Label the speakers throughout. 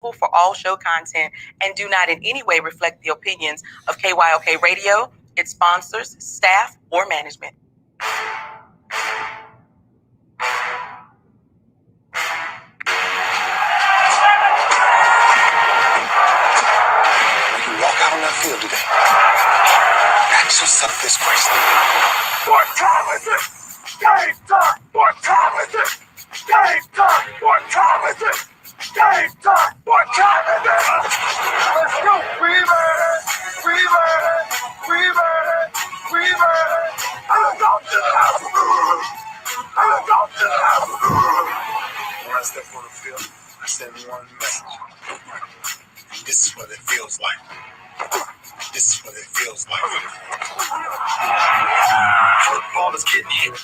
Speaker 1: for all show content and do not in any way reflect the opinions of KYOK Radio, its sponsors, staff, or management.
Speaker 2: You can walk out on that field today. Ask yourself this question.
Speaker 3: What time is it? Game time! What time is it? Game time! What time is it? Game time! What time is it? Let's go! We made it! We made it! We made it! We made it! Let's go to the house! Let's go to the house!
Speaker 2: When I step on the field, I send one message. This is what it feels like. This is what it feels like. Football is getting hit.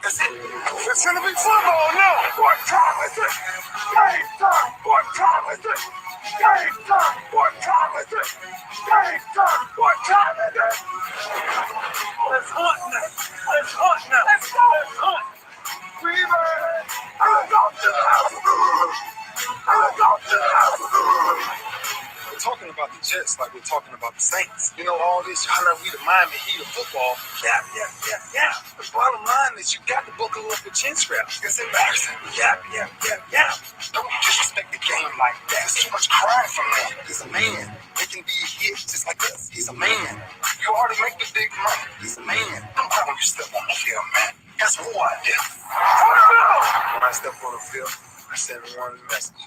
Speaker 2: That's it.
Speaker 3: It's gonna be football now! What time is it? Game time! What time is it? Game time! What time is it? Game time! What time is it? Let's hunt now! Let's hunt now! Let's go! Let's hunt! We made it! Let's go to the house! Let's go to the house!
Speaker 2: We're talking about the Jets like we're talking about the Saints. You know, all this, y'all know we the Miami Heat of football. Yeah. The bottom line is you got to buckle up with chin straps. It's embarrassing. Yeah. Don't you disrespect the game like that. There's too much crying from him. He's a man. He can be a hit just like us. He's a man. You already make the big money. He's a man. Don't cry when you step on the field, man. That's war out there. When I step on the field, I send one message.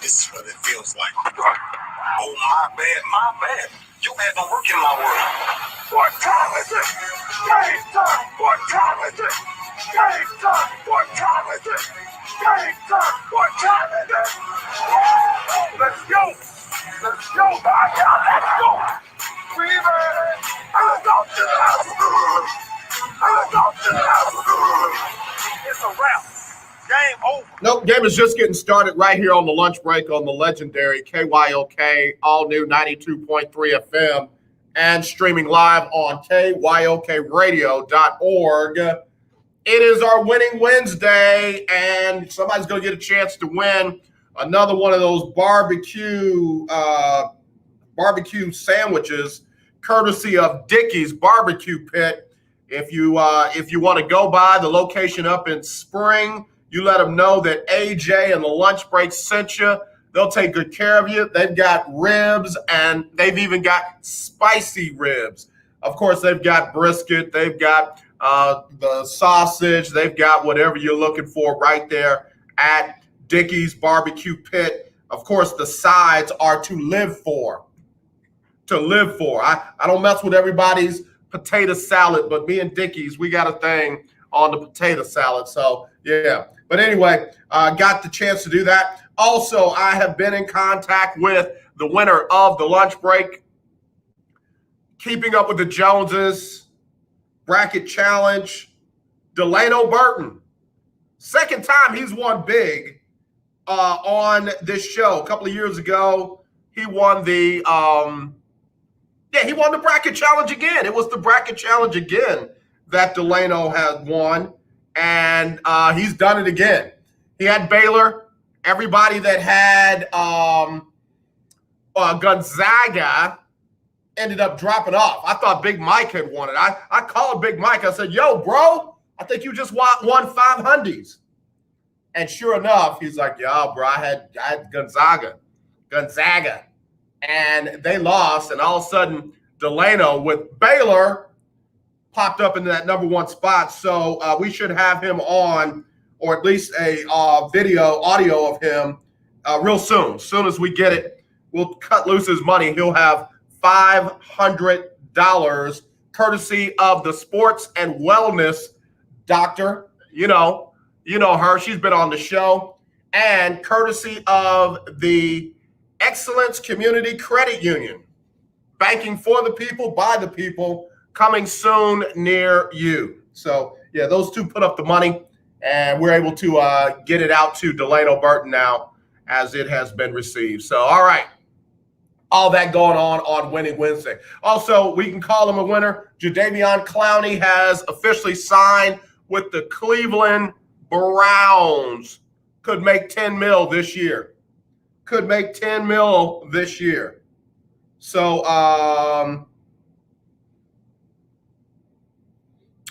Speaker 2: This is what it feels like. Oh, my bad. Your ass don't work in my world.
Speaker 3: What time is it? Game time! What time is it? Game time! What time is it? Game time! What time is it? Let's go! Let's go, my God! Let's go! We made it! Let's go to the house! Let's go to the house! It's a wrap. Game over.
Speaker 4: Nope, game is just getting started right here on the lunch break on the legendary KYOK, all new 92.3 FM, and streaming live on KYOKradio.org. It is our Winning Wednesday, and somebody's going to get a chance to win another one of those barbecue sandwiches, courtesy of Dickey's Barbecue Pit. If you want to go by the location up in Spring, you let them know that AJ and the lunch break sent you. They'll take good care of you. They've got ribs, and they've even got spicy ribs. Of course, they've got brisket. They've got the sausage. They've got whatever you're looking for right there at Dickey's Barbecue Pit. Of course, the sides are to live for. I don't mess with everybody's potato salad, but me and Dickey's, we got a thing on the potato salad. So, yeah. But anyway, got the chance to do that. Also, I have been in contact with the winner of the lunch break, Keeping Up with the Joneses bracket challenge, Delano Burton. Second time he's won big on this show. A couple of years ago, he won the he won the bracket challenge again. It was the bracket challenge again that Delano had won. And he's done it again. He had Baylor. Everybody that had Gonzaga ended up dropping off. I thought Big Mike had won it. I called Big Mike. I said, yo, bro, I think you just won 500s. And sure enough, he's like, yo, bro, I had Gonzaga. And they lost. And all of a sudden, Delano with Baylor popped up into that number one spot. So we should have him on, or at least a audio of him real soon. As soon as we get it, we'll cut loose his money. He'll have $500 courtesy of the sports and wellness doctor. You know her. She's been on the show. And courtesy of the Excellence Community Credit Union. Banking for the people, by the people. Coming soon near you. So, yeah, those two put up the money, and we're able to get it out to Delano Burton now as it has been received. So, all right, all that going on Winning Wednesday. Also, we can call him a winner. Jadeveon Clowney has officially signed with the Cleveland Browns. could make 10 mil this year. Could make 10 mil this year. So,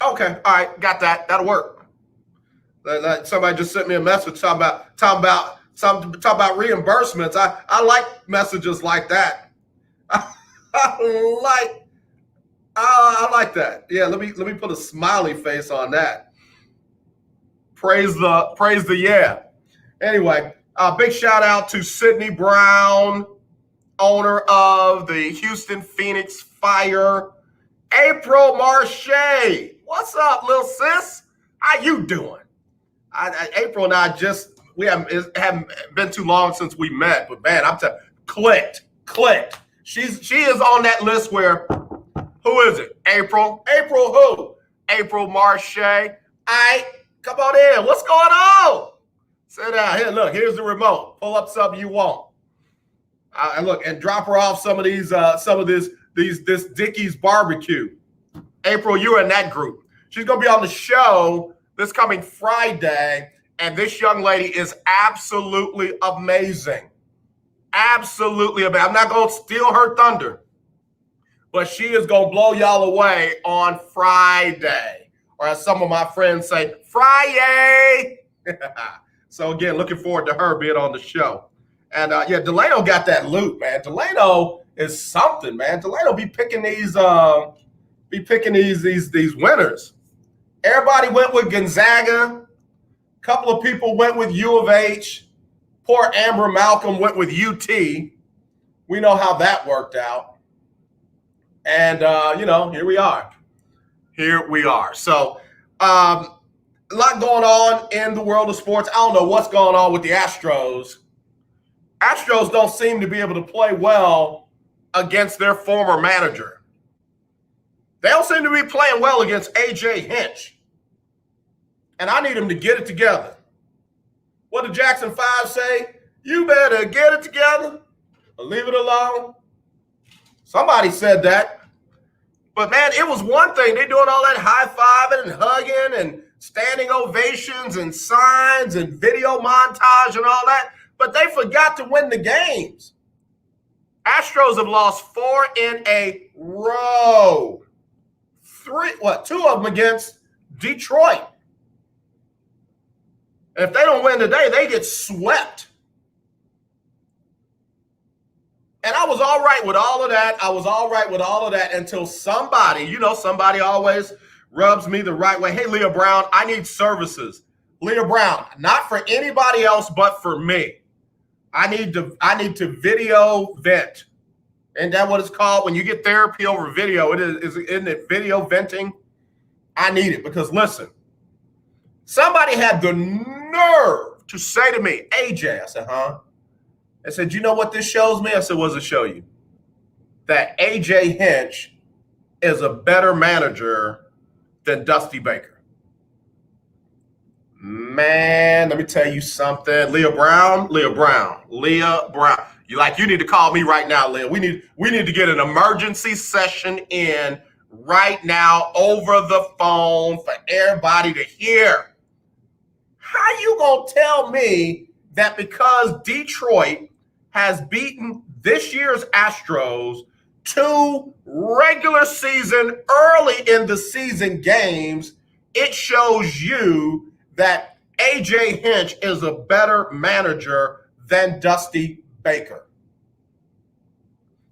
Speaker 4: okay, all right, got that. That'll work. Somebody just sent me a message talking about reimbursements. I like messages like that. I like that. Yeah, let me put a smiley face on that. Praise the yeah. Anyway, big shout out to Sydney Brown, owner of the Houston Phoenix Fire. April Marche, what's up, little sis? How you doing? April and I we haven't been too long since we met, but man, clicked. She is on that list where, who is it? April who? April Marche. Come on in. What's going on? Sit down here. Look, here's the remote. Pull up something you want. Look, and drop her off some of this Dickie's barbecue. April, you're in that group. She's gonna be on the show this coming Friday, and this young lady is absolutely amazing. Absolutely amazing. I'm not gonna steal her thunder, but she is gonna blow y'all away on Friday, or as some of my friends say, Friday. So again, looking forward to her being on the show. And yeah, Delano got that loot, man. Delano is something, man. Delano be picking these winners. Everybody went with Gonzaga. A couple of people went with U of H. Poor Amber Malcolm went with UT. We know how that worked out. And here we are. So a lot going on in the world of sports. I don't know what's going on with the Astros. Astros don't seem to be able to play well against their former manager. They don't seem to be playing well against A.J. Hinch. And I need him to get it together. What did Jackson 5 say? You better get it together or leave it alone. Somebody said that. But, man, it was one thing. They're doing all that high-fiving and hugging and standing ovations and signs and video montage and all that. But they forgot to win the games. Astros have lost 4 in a row. 2 of them against Detroit. And if they don't win today, they get swept. And I was all right with all of that. Until somebody always rubs me the right way. Hey, Leah Brown, I need services. Leah Brown, not for anybody else but for me. I need to video vent. Isn't that what it's called? When you get therapy over video, isn't it video venting? I need it because listen, somebody had the nerve to say to me, AJ, I said, huh? I said, you know what this shows me? I said, what does it show you? That AJ Hinch is a better manager than Dusty Baker. Man, let me tell you something. Leah Brown. You need to call me right now, Leah. We need to get an emergency session in right now over the phone for everybody to hear. How you gonna tell me that because Detroit has beaten this year's Astros 2 regular season, early in the season games, it shows you that AJ Hinch is a better manager than Dusty Baker?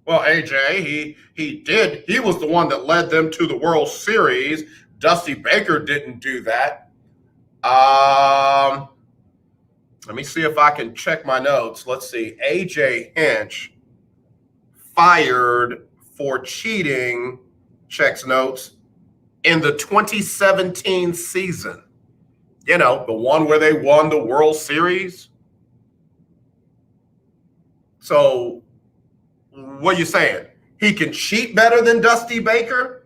Speaker 4: Well, AJ, he was the one that led them to the World Series. Dusty Baker didn't do that. Let me see if I can check my notes. Let's see. AJ Hinch fired for cheating, checks notes, in the 2017 season. You know, the one where they won the World Series. So, what are you saying? He can cheat better than Dusty Baker?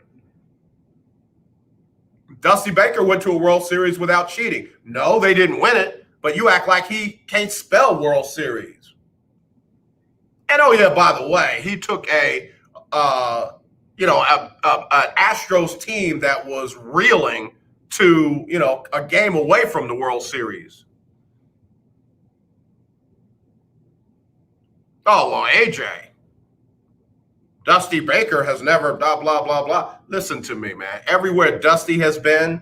Speaker 4: Dusty Baker went to a World Series without cheating. No, they didn't win it, but you act like he can't spell World Series. And oh yeah, by the way, he took an Astros team that was reeling to, a game away from the World Series. Oh, well, AJ, Dusty Baker has never blah, blah, blah, blah. Listen to me, man. Everywhere Dusty has been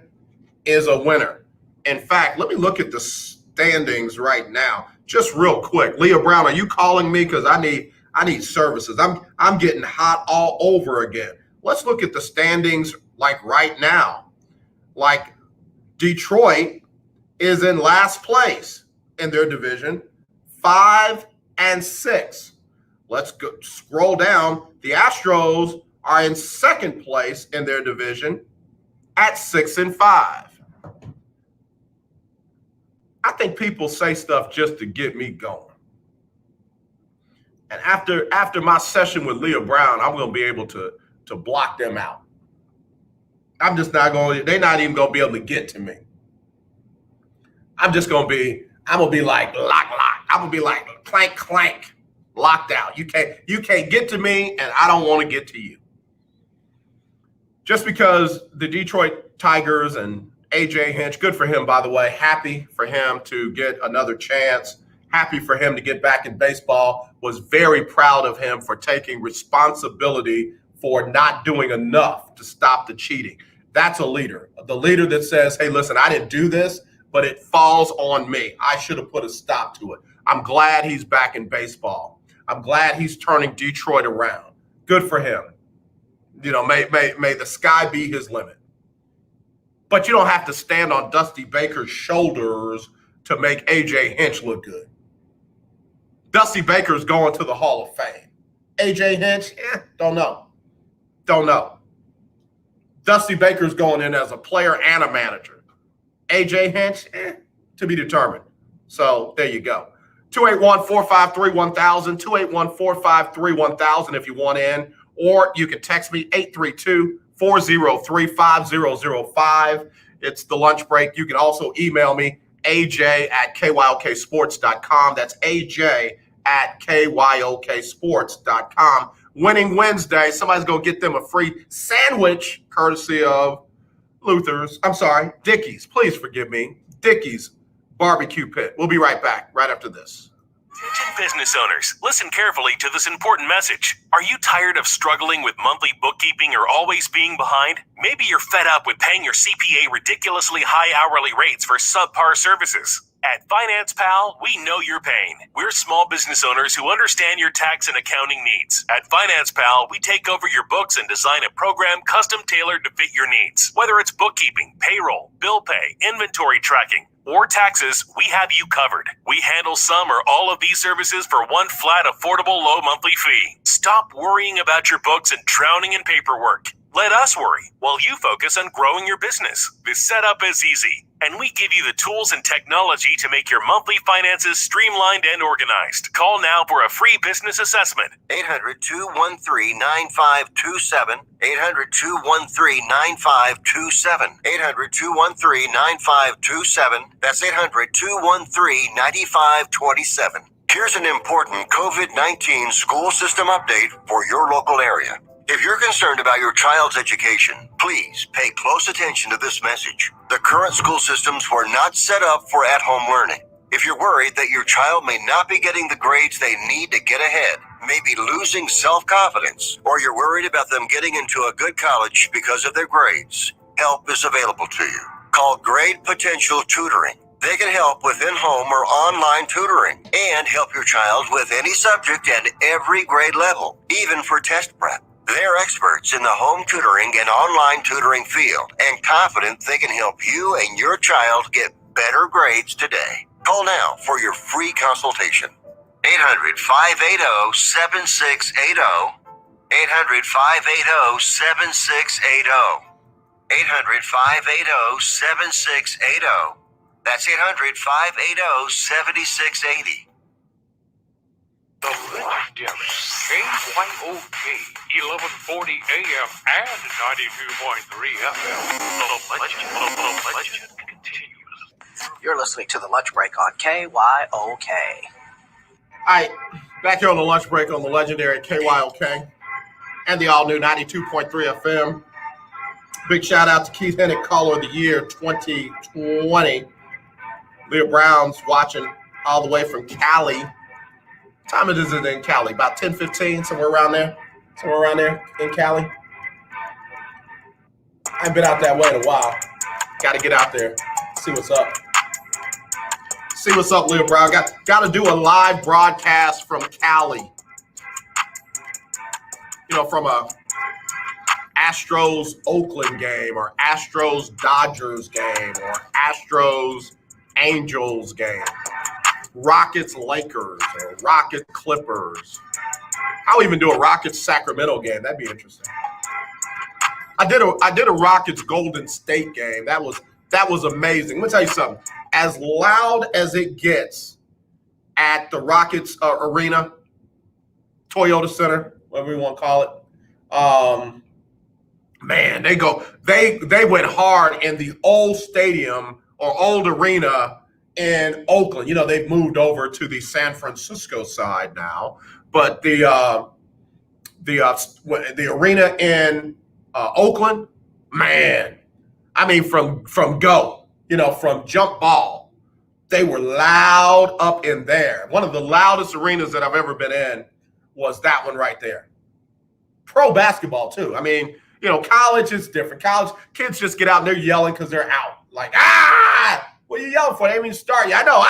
Speaker 4: is a winner. In fact, let me look at the standings right now, just real quick. Leah Brown, are you calling me? Because I need services. I'm getting hot all over again. Let's look at the standings like right now. Like Detroit is in last place in their division, 5-6. Let's go scroll down. The Astros are in second place in their division at 6-5. I think people say stuff just to get me going. And after my session with Leah Brown, I'm going to be able to block them out. I'm just not going. They're not even going to be able to get to me. I'm going to be like lock. I'm going to be like clank, locked out. You can't get to me, and I don't want to get to you. Just because the Detroit Tigers and AJ Hinch, good for him, by the way. Happy for him to get another chance. Happy for him to get back in baseball. Was very proud of him for taking responsibility for not doing enough to stop the cheating. That's a leader. The leader that says, hey, listen, I didn't do this, but it falls on me. I should have put a stop to it. I'm glad he's back in baseball. I'm glad he's turning Detroit around. Good for him. You know, may the sky be his limit. But you don't have to stand on Dusty Baker's shoulders to make AJ Hinch look good. Dusty Baker's going to the Hall of Fame. AJ Hinch, don't know. Dusty Baker's going in as a player and a manager. AJ Hinch, to be determined. So there you go. 281-453-1000, 281-453-1000 if you want in. Or you can text me 832-403-5005. It's the lunch break. You can also email me, aj@kyoksports.com. That's aj@kyoksports.com. Winning Wednesday. Somebody's going to get them a free sandwich courtesy of Dickey's. Please forgive me. Dickey's Barbecue Pit. We'll be right back right after this.
Speaker 5: Attention business owners, listen carefully to this important message. Are you tired of struggling with monthly bookkeeping or always being behind? Maybe you're fed up with paying your CPA ridiculously high hourly rates for subpar services. At Finance Pal, we know your pain. We're small business owners who understand your tax and accounting needs. At Finance Pal, we take over your books and design a program custom tailored to fit your needs. Whether it's bookkeeping, payroll, bill pay, inventory tracking, or taxes, we have you covered. We handle some or all of these services for one flat, affordable, low monthly fee. Stop worrying about your books and drowning in paperwork. Let us worry while you focus on growing your business. This setup is easy, and we give you the tools and technology to make your monthly finances streamlined and organized. Call now for a free business assessment.
Speaker 6: 800-213-9527. 800-213-9527. 800-213-9527. That's 800-213-9527. Here's an important COVID-19 school system update for your local area. If you're concerned about your child's education, please pay close attention to this message. The current school systems were not set up for at-home learning. If you're worried that your child may not be getting the grades they need to get ahead, may be losing self-confidence, or you're worried about them getting into a good college because of their grades, help is available to you. Call Grade Potential Tutoring. They can help with in-home or online tutoring and help your child with any subject and every grade level, even for test prep. They're experts in the home tutoring and online tutoring field and confident they can help you and your child get better grades today. Call now for your free consultation. 800-580-7680. 800-580-7680. 800-580-7680. That's 800-580-7680.
Speaker 3: The legendary KYOK 1140 AM and 92.3 FM. The legend continues.
Speaker 7: You're listening to The Lunch Break on KYOK.
Speaker 4: All right, back here on the lunch break on the legendary KYOK and the all-new 92.3 FM. Big shout-out to Keith Hennick, Caller of the Year 2020. Leah Brown's watching all the way from Cali. time is it in Cali? About 10:15, somewhere around there. Somewhere around there in Cali. I haven't been out that way in a while. Got to get out there, see what's up. See what's up, Leo Brown. Got to do a live broadcast from Cali. You know, from a Astros Oakland game or Astros Dodgers game or Astros Angels game. Rockets Lakers or Rocket Clippers. I'll even do a Rockets Sacramento game. That'd be interesting. I did a Rockets Golden State game. That was amazing. Let me tell you something. As loud as it gets at the Rockets arena, Toyota Center, whatever you want to call it. Man, they went hard in the old stadium or old arena in Oakland. You know, they've moved over to the San Francisco side now, but the arena in Oakland, man, I mean from go, you know, from jump ball, they were loud up in there. One of the loudest arenas that I've ever been in was that one right there. Pro basketball too. I mean, you know, college is different. College kids just get out and they're yelling because they're out. Like, what are you yelling for? They didn't even start you. I know,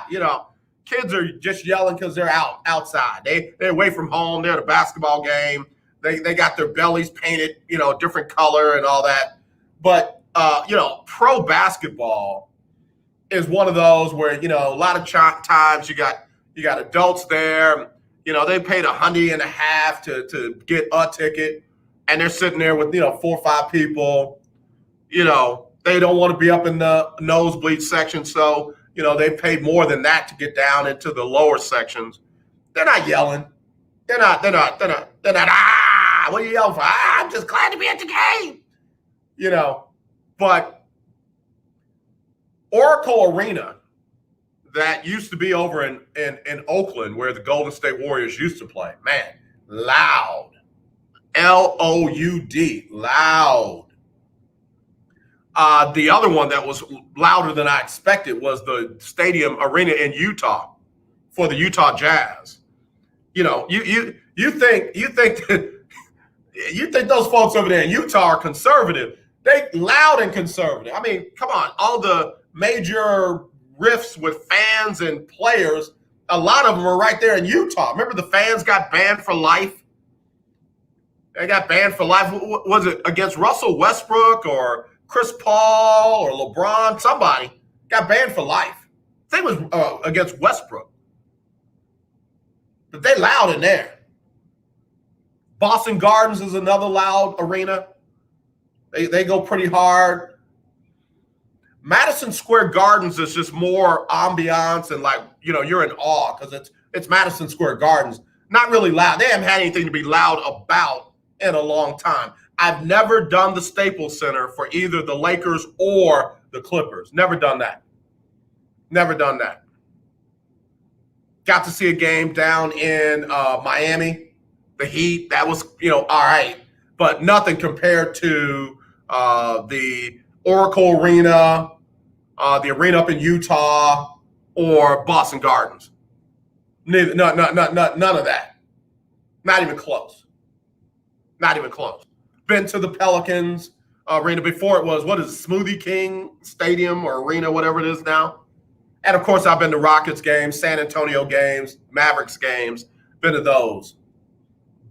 Speaker 4: you know, kids are just yelling because they're outside. They're away from home. They're at a basketball game. They got their bellies painted, you know, different color and all that. But, you know, pro basketball is one of those where, you know, a lot of times you got adults there. You know, they paid $150 to get a ticket, and they're sitting there with, you know, 4 or 5 people. You know, they don't want to be up in the nosebleed section, so, you know, they paid more than that to get down into the lower sections. They're not yelling. They're not, what are you yelling for? I'm just glad to be at the game. You know, but Oracle Arena that used to be over in Oakland where the Golden State Warriors used to play, man, loud. Loud. Loud. The other one that was louder than I expected was the stadium arena in Utah for the Utah Jazz. You know, you think those folks over there in Utah are conservative. They loud and conservative. I mean, come on, all the major riffs with fans and players, a lot of them are right there in Utah. Remember the fans got banned for life? They got banned for life. Was it against Russell Westbrook or Chris Paul or LeBron? Somebody got banned for life. I think it was against Westbrook. But they loud in there. Boston Gardens is another loud arena. They go pretty hard. Madison Square Gardens is just more ambiance and, like, you know, you're in awe because it's Madison Square Gardens. Not really loud. They haven't had anything to be loud about in a long time. I've never done the Staples Center for either the Lakers or the Clippers. Never done that. Never done that. Got to see a game down in Miami, the Heat. That was, you know, all right, but nothing compared to the Oracle Arena, the arena up in Utah, or Boston Gardens. None of that. Not even close. Not even close. Been to the Pelicans arena before. It was, what is it, Smoothie King Stadium or arena, whatever it is now. And of course, I've been to Rockets games, San Antonio games, Mavericks games. Been to those.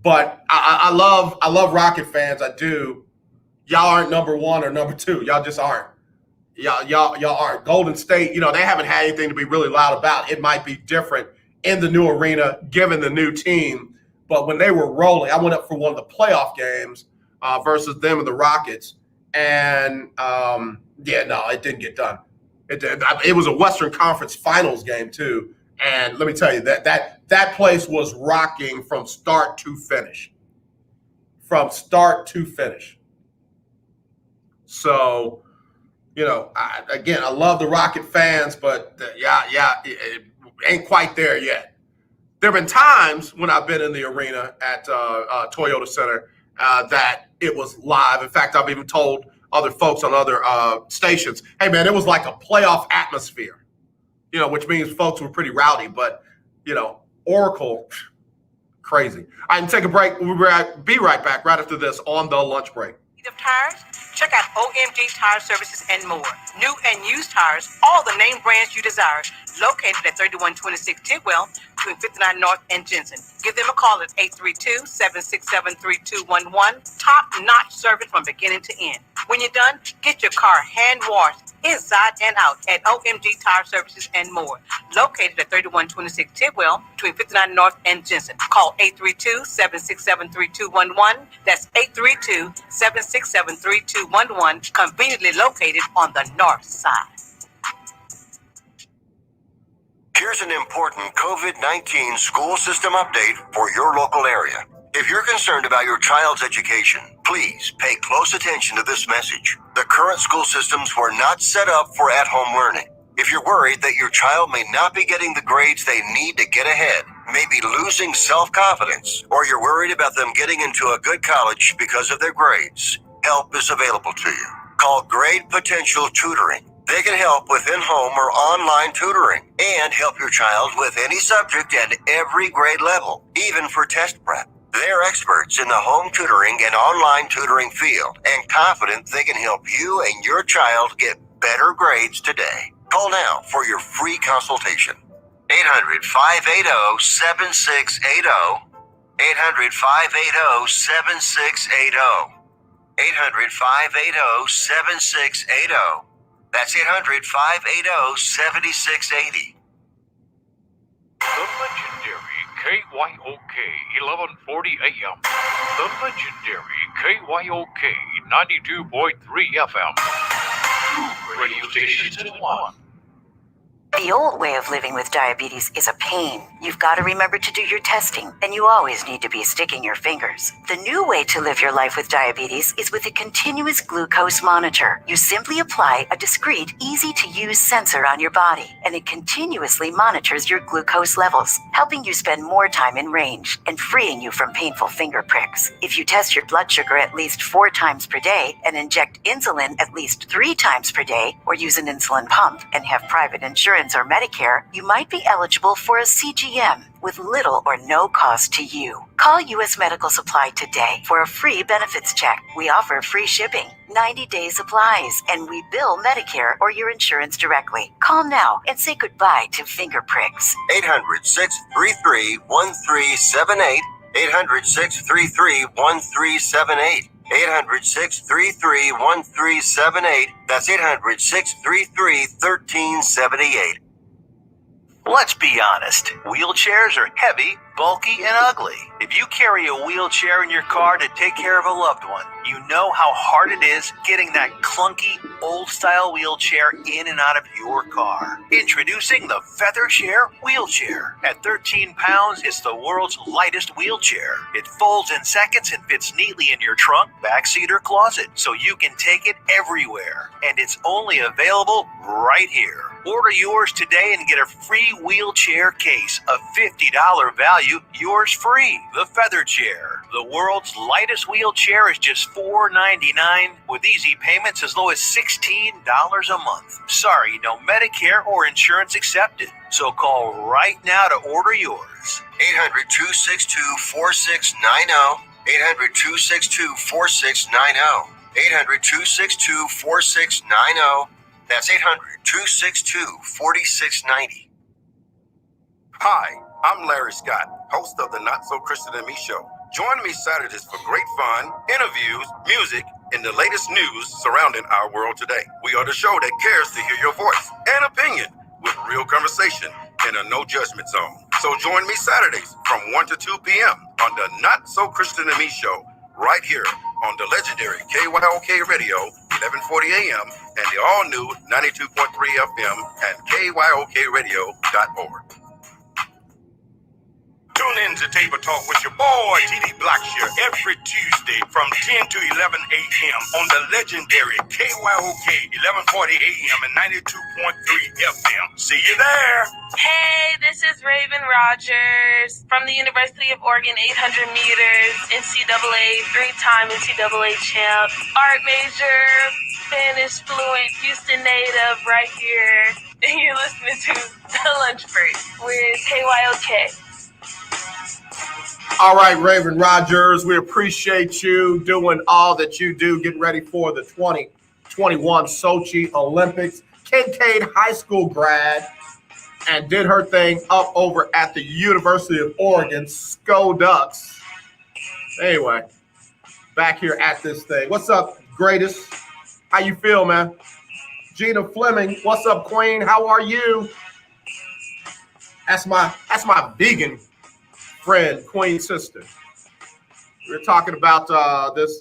Speaker 4: But I love Rocket fans. I do. Y'all aren't number one or number two. Y'all just aren't. Y'all aren't. Golden State, you know, they haven't had anything to be really loud about. It might be different in the new arena given the new team. But when they were rolling, I went up for one of the playoff games versus them and the Rockets. And, it didn't get done. It was a Western Conference Finals game, too. And let me tell you, that place was rocking from start to finish. From start to finish. So, you know, I love the Rocket fans, but it ain't quite there yet. There have been times when I've been in the arena at Toyota Center that it was live. In fact, I've even told other folks on other stations, hey, man, it was like a playoff atmosphere, you know, which means folks were pretty rowdy. But, you know, Oracle, crazy. I can take a break. We'll be right back right after this on the lunch break.
Speaker 1: Of tires? Check out OMG Tire Services and more. New and used tires, all the name brands you desire. Located at 3126 Tidwell between 59 North and Jensen. Give them a call at 832-767-3211. Top-notch service from beginning to end. When you're done, get your car hand washed inside and out at OMG Tire Services and more. Located at 3126 Tidwell between 59 North and Jensen. Call 832-767-3211. That's 832-767-3211. Conveniently located on the north side.
Speaker 6: Here's an important COVID-19 school system update for your local area. If you're concerned about your child's education, please pay close attention to this message. The current school systems were not set up for at-home learning. If you're worried that your child may not be getting the grades they need to get ahead, maybe losing self-confidence, or you're worried about them getting into a good college because of their grades, help is available to you. Call Grade Potential Tutoring. They can help with in-home or online tutoring and help your child with any subject at every grade level, even for test prep. They're experts in the home tutoring and online tutoring field and confident they can help you and your child get better grades today. Call now for your free consultation. 800-580-7680. 800-580-7680. 800-580-7680. That's 800-580-7680.
Speaker 8: The legendary KYOK 1140 AM. The legendary KYOK 92.3 FM. Two radio stations in one.
Speaker 9: The old way of living with diabetes is a pain. You've got to remember to do your testing, and you always need to be sticking your fingers. The new way to live your life with diabetes is with a continuous glucose monitor. You simply apply a discreet, easy-to-use sensor on your body, and it continuously monitors your glucose levels, helping you spend more time in range and freeing you from painful finger pricks. If you test your blood sugar at least 4 times per day and inject insulin at least 3 times per day, or use an insulin pump and have private insurance or Medicare, you might be eligible for a CGM with little or no cost to you. Call U.S. Medical Supply today for a free benefits check. We offer free shipping, 90-day supplies, and we bill Medicare or your insurance directly. Call now and say goodbye to finger pricks.
Speaker 6: 800-633-1378. 800-633-1378. 800-633-1378. That's 800-633-1378.
Speaker 10: Let's be honest, wheelchairs are heavy, bulky, and ugly. If you carry a wheelchair in your car to take care of a loved one, you know how hard it is getting that clunky, old-style wheelchair in and out of your car. Introducing the Feather Chair Wheelchair. At 13 pounds, it's the world's lightest wheelchair. It folds in seconds and fits neatly in your trunk, backseat, or closet, so you can take it everywhere. And it's only available right here. Order yours today and get a free wheelchair case, a $50 value, yours free. The Feather Chair, the world's lightest wheelchair, is just $4.99 with easy payments as low as $16 a month. Sorry, no Medicare or insurance accepted. So call right now to order yours.
Speaker 6: 800-262-4690. 800-262-4690. 800-262-4690. That's 800-262-4690.
Speaker 3: Hi, I'm Larry Scott, host of the Not So Christian and Me Show. Join me Saturdays for great fun, interviews, music, and the latest news surrounding our world today. We are the show that cares to hear your voice and opinion with real conversation in a no judgment zone. So join me Saturdays from 1 to 2 p.m. on the Not So Christian and Me Show, right here on the legendary KYOK Radio, 1140 AM, and the all-new 92.3 FM at KYOKradio.org.
Speaker 11: Tune in to Table Talk with your boy, TD Blackshear, every Tuesday from 10 to 11 a.m. on the legendary KYOK 1140 a.m. and 92.3 FM. See you there.
Speaker 12: Hey, this is Raven Rogers from the University of Oregon, 800 meters, NCAA, 3-time NCAA champ, art major, Spanish fluent, Houston native right here. And you're listening to The Lunch Break with KYOK.
Speaker 4: All right, Raven Rogers, we appreciate you doing all that you do, getting ready for the 2021 Sochi Olympics. Kincaid High School grad and did her thing up over at the University of Oregon, Sko Ducks. Anyway, back here at this thing. What's up, greatest? How you feel, man? Gina Fleming, what's up, Queen? How are you? That's my vegan friend, Queen sister. We're talking about this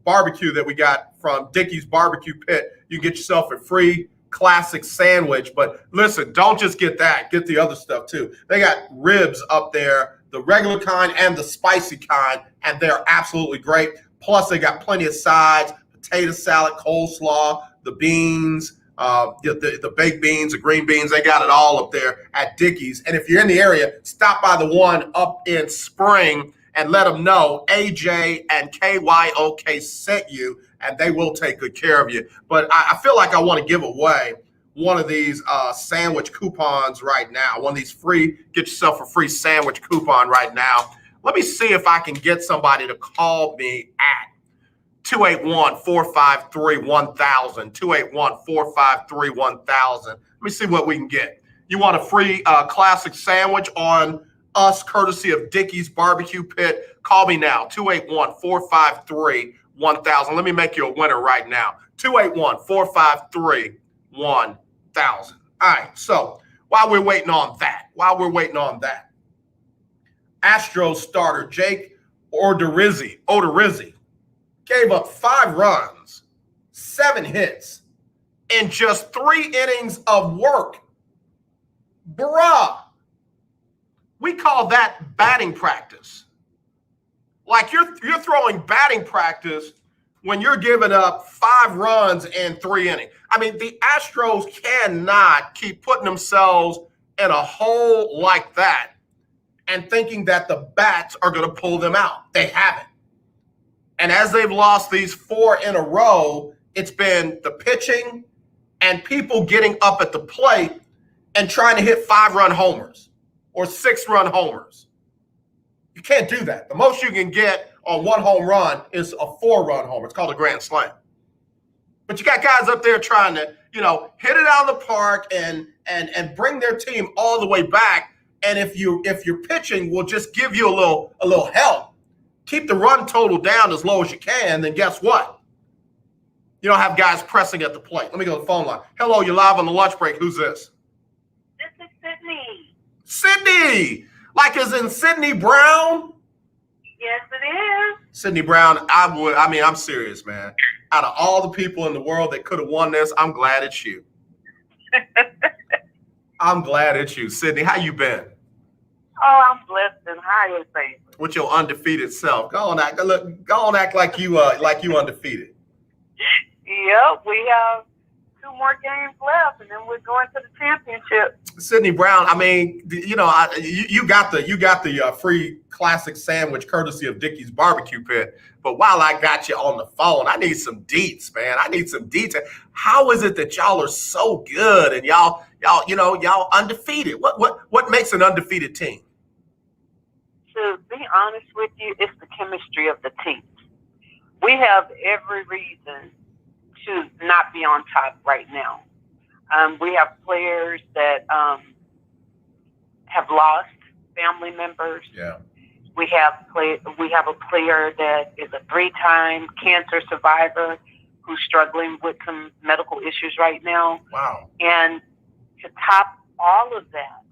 Speaker 4: barbecue that we got from Dickey's Barbecue Pit. You can get yourself a free classic sandwich, but listen, don't just get that. Get the other stuff too. They got ribs up there, the regular kind and the spicy kind, and they're absolutely great. Plus, they got plenty of sides: potato salad, coleslaw, the beans. The baked beans, the green beans, they got it all up there at Dickey's. And if you're in the area, stop by the one up in Spring and let them know AJ and KYOK sent you, and they will take good care of you. But I feel like I want to give away one of these sandwich coupons right now, one of these get yourself a free sandwich coupon right now. Let me see if I can get somebody to call me at 281-453-1000, 281-453-1000. Let me see what we can get. You want a free classic sandwich on us, courtesy of Dickey's Barbecue Pit? Call me now, 281-453-1000. Let me make you a winner right now, 281-453-1000. All right, so while we're waiting on that, Astros starter Jake Odorizzi gave up 5 runs, 7 hits, in just 3 innings of work. Bruh, we call that batting practice. Like you're throwing batting practice when you're giving up 5 runs in 3 innings. I mean, the Astros cannot keep putting themselves in a hole like that and thinking that the bats are going to pull them out. They haven't. And as they've lost these 4 in a row, it's been the pitching and people getting up at the plate and trying to hit 5-run homers or 6-run homers. You can't do that. The most you can get on 1 home run is a 4-run homer. It's called a grand slam. But you got guys up there trying to, hit it out of the park and bring their team all the way back. And if your pitching will just give you a little help, keep the run total down as low as you can, then guess what? You don't have guys pressing at the plate. Let me go to the phone line. Hello, you're live on the lunch break. Who's this?
Speaker 13: This is Sydney.
Speaker 4: Sydney! Like as in Sydney Brown?
Speaker 13: Yes, it is.
Speaker 4: Sydney Brown, I'm serious, man. Out of all the people in the world that could have won this, I'm glad it's you. I'm glad it's you. Sydney, how you been?
Speaker 13: Oh, I'm blessed and highly favored.
Speaker 4: With your undefeated self. Go on act like you undefeated.
Speaker 13: Yep, we have 2 more games left, and then we're going to the championship.
Speaker 4: Sydney Brown, I mean, you got the free classic sandwich courtesy of Dickey's Barbecue Pit. But while I got you on the phone, I need some deets, man. I need some deets. How is it that y'all are so good and y'all undefeated? What makes an undefeated team?
Speaker 13: To be honest with you, it's the chemistry of the team. We have every reason to not be on top right now. We have players that have lost family members.
Speaker 4: Yeah.
Speaker 13: We have a player that is a 3-time cancer survivor who's struggling with some medical issues right now.
Speaker 4: Wow.
Speaker 13: And to top all of that,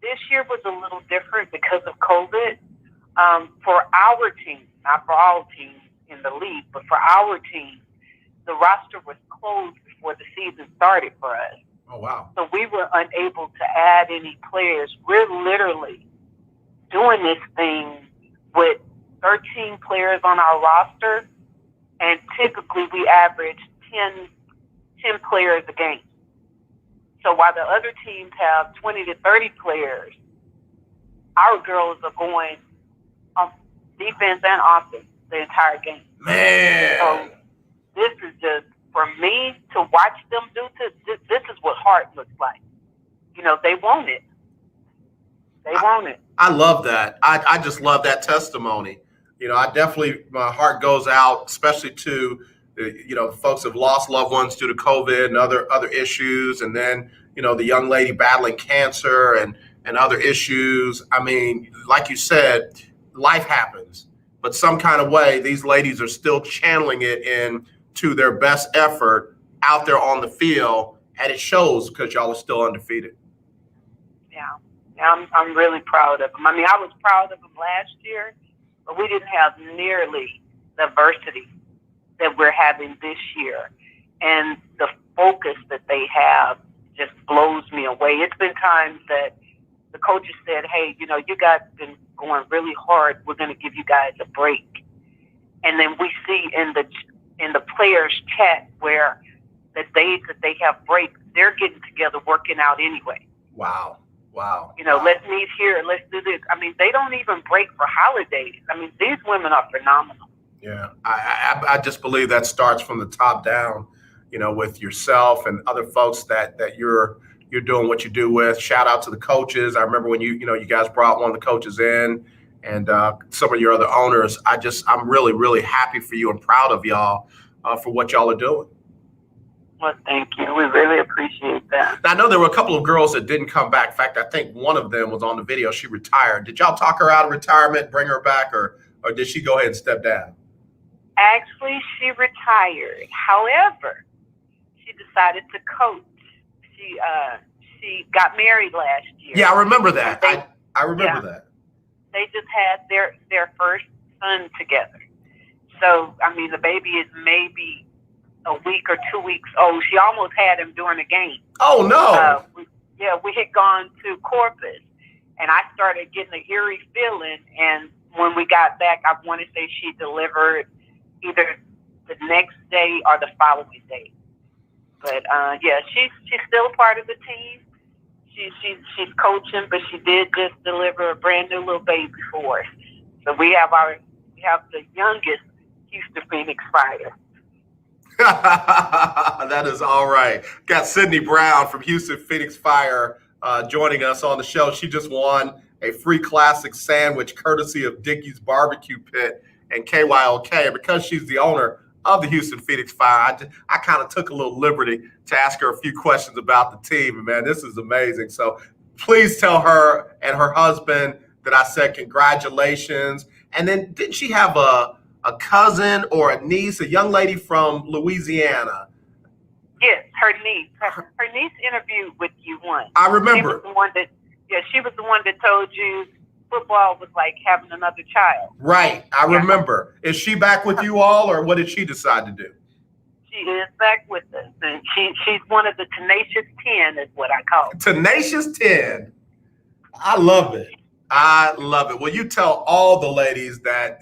Speaker 13: this year was a little different because of COVID. For our team, not for all teams in the league, but for our team, the roster was closed before the season started for us.
Speaker 4: Oh, wow.
Speaker 13: So we were unable to add any players. We're literally doing this thing with 13 players on our roster, and typically we average 10 players a game. So while the other teams have 20 to 30 players, our girls are going on defense and offense the entire game.
Speaker 4: Man.
Speaker 13: So this is just, for me, to watch them do this is what heart looks like. They want it. They want it.
Speaker 4: I love that. I just love that testimony. I definitely, my heart goes out, especially to, folks have lost loved ones due to COVID and other issues. And then, the young lady battling cancer and other issues. I mean, like you said, life happens, but some kind of way, these ladies are still channeling it into their best effort out there on the field. And it shows because y'all are still undefeated.
Speaker 13: Yeah. I'm really proud of them. I mean, I was proud of them last year, but we didn't have nearly the adversity that we're having this year. And the focus that they have just blows me away. It's been times that the coaches said, hey, you guys have been going really hard. We're going to give you guys a break. And then we see in the players' chat where the days that they have breaks, they're getting together working out anyway.
Speaker 4: Wow.
Speaker 13: Let's meet here. Let's do this. I mean, they don't even break for holidays. I mean, these women are phenomenal.
Speaker 4: Yeah, I just believe that starts from the top down, with yourself and other folks that you're doing what you do with. Shout out to the coaches. I remember when you guys brought one of the coaches in and some of your other owners. I'm really, really happy for you and proud of y'all for what y'all are doing.
Speaker 13: Well, thank you. We really appreciate that.
Speaker 4: Now, I know there were a couple of girls that didn't come back. In fact, I think one of them was on the video. She retired. Did y'all talk her out of retirement, bring her back, or did she go ahead and step down?
Speaker 13: Actually, she retired. However, she decided to coach. She got married last year.
Speaker 4: Yeah, I remember that. I remember that.
Speaker 13: They just had their first son together. So, I mean, the baby is maybe a week or 2 weeks old. She almost had him during the game.
Speaker 4: Oh, no.
Speaker 13: We had gone to Corpus, and I started getting an eerie feeling. And when we got back, I want to say she delivered either the next day or the following day. But she's still a part of the team. She's coaching, but she did just deliver a brand new little baby for us. So we have the youngest Houston Phoenix Fire.
Speaker 4: That is all right. Got Sydney Brown from Houston Phoenix Fire joining us on the show. She just won a free classic sandwich courtesy of Dickey's Barbecue Pit and KYOK. And because she's the owner of the Houston Phoenix Fire, I kind of took a little liberty to ask her a few questions about the team. And man, this is amazing. So please tell her and her husband that I said congratulations. And then didn't she have a cousin or a niece, a young lady from Louisiana?
Speaker 13: Yes, her niece. Her niece interviewed with you once.
Speaker 4: I remember.
Speaker 13: She was the one that told you football was like having another child.
Speaker 4: Right, I remember. Is she back with you all, or what did she decide to do?
Speaker 13: She is back with us, and she's one of the tenacious 10, is what I call it.
Speaker 4: Tenacious 10. I love it. I love it. Well, you tell all the ladies that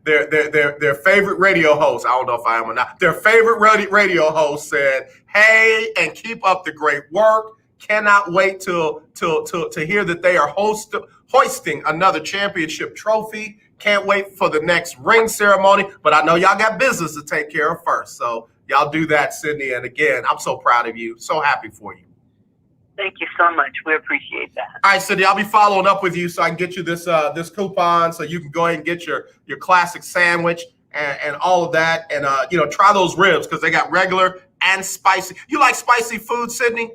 Speaker 4: their favorite radio host. I don't know if I am or not. Their favorite radio host said, "Hey, and keep up the great work. Cannot wait to hear that they are hoisting another championship trophy. Can't wait for the next ring ceremony. But I know y'all got business to take care of first. So y'all do that, Sydney. And again, I'm so proud of you. So happy for you."
Speaker 13: Thank you so much. We appreciate that.
Speaker 4: All right, Sydney, I'll be following up with you so I can get you this coupon so you can go ahead and get your classic sandwich and all of that. And, try those ribs because they got regular and spicy. You like spicy food, Sydney?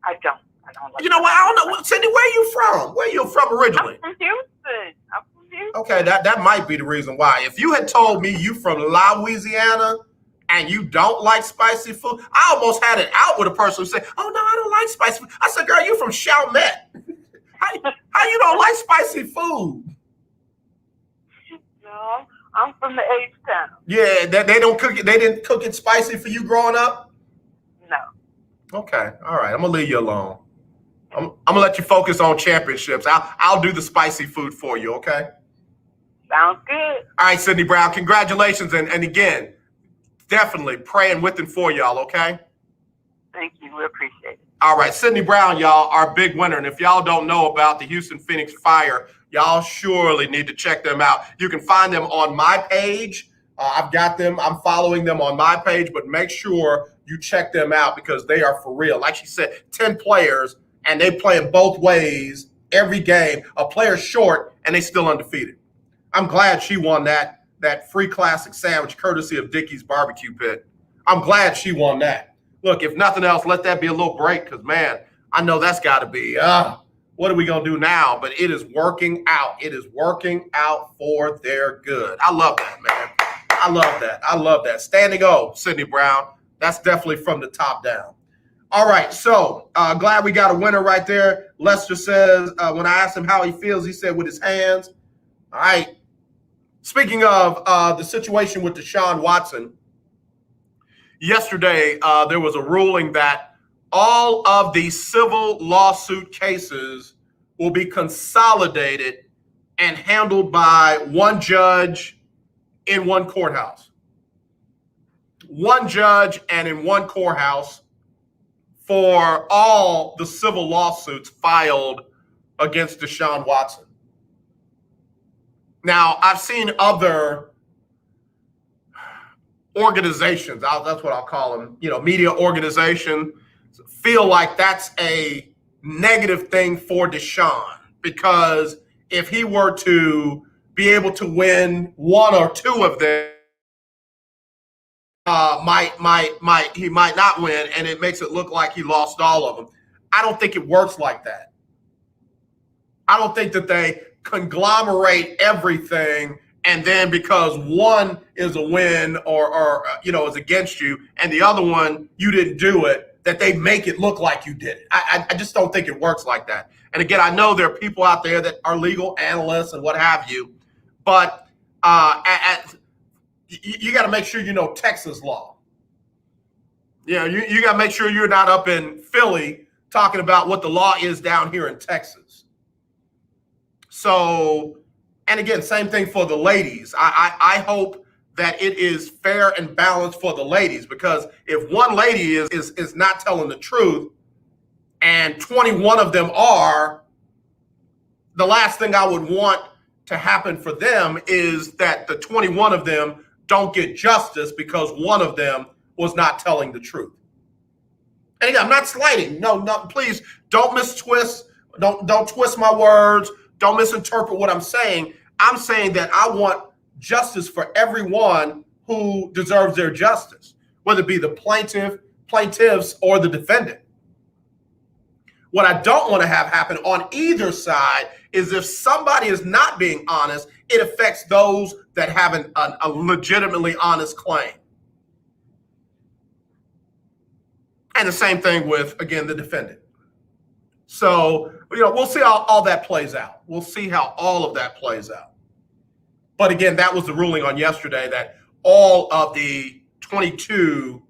Speaker 13: I don't like
Speaker 4: You know what? I don't know. Sydney, where are you from? Where are you from originally?
Speaker 13: I'm from Houston.
Speaker 4: Okay, that might be the reason why. If you had told me you from Louisiana and you don't like spicy food, I almost had it out with a person who said, "Oh no, I don't like spicy food." I said, "Girl, you from Chalmette. How you don't like spicy food?"
Speaker 13: No, I'm from the H-Town.
Speaker 4: Yeah, they don't cook it. They didn't cook it spicy for you growing up?
Speaker 13: No.
Speaker 4: Okay, all right. I'm gonna leave you alone. I'm gonna let you focus on championships. I'll do the spicy food for you. Okay.
Speaker 13: Sounds good.
Speaker 4: All right, Sydney Brown. Congratulations, and again, definitely praying with and for y'all. Okay.
Speaker 13: Thank you. We appreciate it.
Speaker 4: All right, Sydney Brown, y'all, our big winner. And if y'all don't know about the Houston Phoenix Fire, y'all surely need to check them out. You can find them on my page. I've got them. I'm following them on my page, but make sure you check them out because they are for real. Like she said, 10 players, and they playing both ways every game, a player short, and they still undefeated. I'm glad she won that free classic sandwich courtesy of Dickey's Barbecue Pit. I'm glad she won that. Look, if nothing else, let that be a little break because, man, I know that's got to be, what are we going to do now? But it is working out. It is working out for their good. I love that, man. I love that. I love that. Standing O, Sydney Brown. That's definitely from the top down. All right, so glad we got a winner right there. Lester says, when I asked him how he feels, he said with his hands. All right. Speaking of the situation with Deshaun Watson, yesterday there was a ruling that all of the civil lawsuit cases will be consolidated and handled by one judge in one courthouse. One judge and in one courthouse for all the civil lawsuits filed against Deshaun Watson. Now, I've seen other organizations, that's what I'll call them, media organization, feel like that's a negative thing for Deshaun because if he were to be able to win one or two of them, he might not win, and it makes it look like he lost all of them. I don't think it works like that. I don't think that they conglomerate everything, and then because one is a win or is against you, and the other one you didn't do it, that they make it look like you did it. I just don't think it works like that. And again, I know there are people out there that are legal analysts and what have you, but you got to make sure you know Texas law. Yeah, you got to make sure you're not up in Philly talking about what the law is down here in Texas. So, and again, same thing for the ladies. I hope that it is fair and balanced for the ladies because if one lady is not telling the truth and 21 of them are, the last thing I would want to happen for them is that the 21 of them don't get justice because one of them was not telling the truth. And again, I'm not slighting. No, please don't mistwist. Don't twist my words. Don't misinterpret what I'm saying. I'm saying that I want justice for everyone who deserves their justice, whether it be the plaintiffs, or the defendant. What I don't want to have happen on either side is if somebody is not being honest, it affects those that have a legitimately honest claim. And the same thing with, again, the defendant. So, we'll see how all that plays out. We'll see how all of that plays out. But again, that was the ruling on yesterday that all of the 22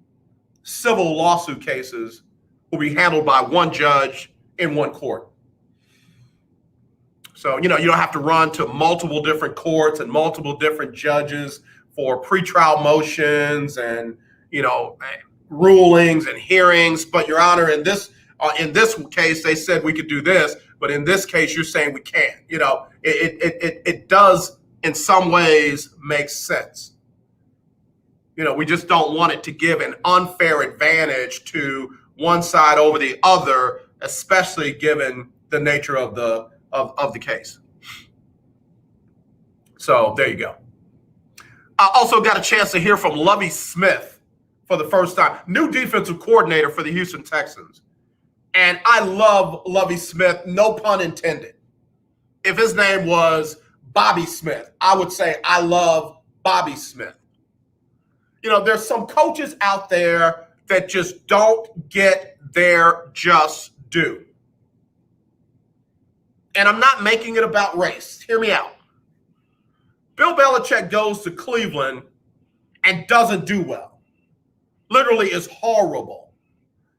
Speaker 4: civil lawsuit cases will be handled by one judge in one court. So, you don't have to run to multiple different courts and multiple different judges for pretrial motions and, rulings and hearings. But, Your Honor, in this case, they said we could do this, but in this case, you're saying we can't. It does in some ways make sense. We just don't want it to give an unfair advantage to one side over the other, especially given the nature of the case. So there you go. I also got a chance to hear from Lovie Smith for the first time, new defensive coordinator for the Houston Texans. And I love Lovie Smith, no pun intended. If his name was Bobby Smith, I would say I love Bobby Smith. There's some coaches out there that just don't get their just due. And I'm not making it about race. Hear me out. Bill Belichick goes to Cleveland and doesn't do well. Literally is horrible.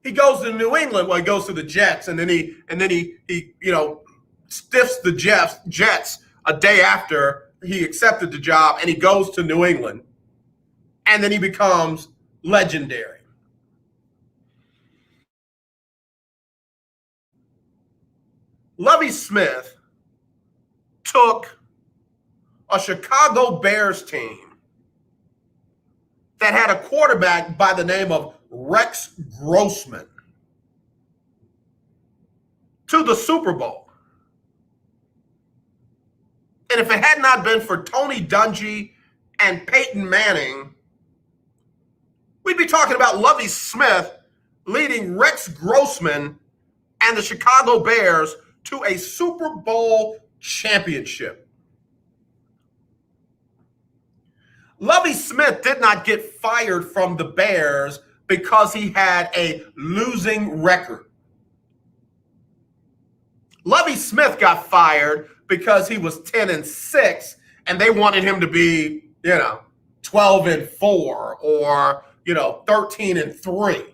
Speaker 4: He goes to New England, he goes to the Jets, and then he stiffs the Jets a day after he accepted the job, and he goes to New England, and then he becomes legendary. Lovie Smith took a Chicago Bears team that had a quarterback by the name of Rex Grossman to the Super Bowl. And if it had not been for Tony Dungy and Peyton Manning, we'd be talking about Lovie Smith leading Rex Grossman and the Chicago Bears to a Super Bowl championship. Lovie Smith did not get fired from the Bears because he had a losing record. Lovie Smith got fired because he was 10-6 and they wanted him to be, 12-4 or, 13-3.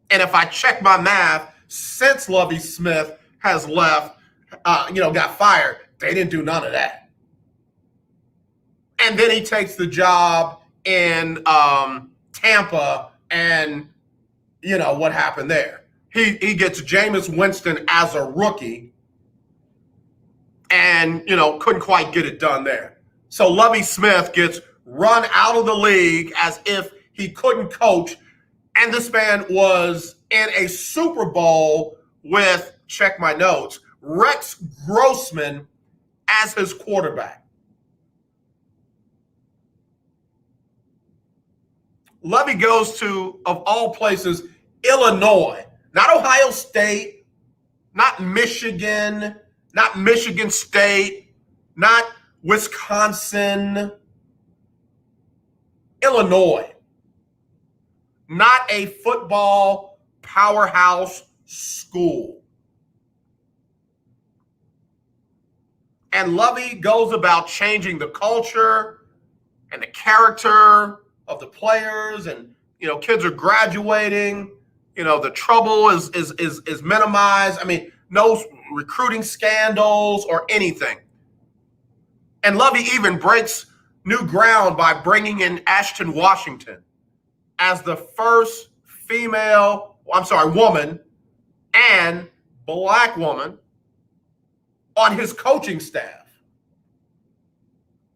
Speaker 4: And if I check my math, since Lovie Smith has left, got fired, they didn't do none of that. And then he takes the job in Tampa, and what happened there. He gets Jameis Winston as a rookie and, couldn't quite get it done there. So Lovie Smith gets run out of the league as if he couldn't coach. And this man was in a Super Bowl with, check my notes, Rex Grossman as his quarterback. Lovie goes to, of all places, Illinois. Not Ohio State, not Michigan, not Michigan State, not Wisconsin. Illinois. Not a football powerhouse school. And Lovie goes about changing the culture and the character of the players, and kids are graduating. The trouble is minimized. I mean, no recruiting scandals or anything. And Lovie even breaks new ground by bringing in Ashton Washington as the first woman and black woman on his coaching staff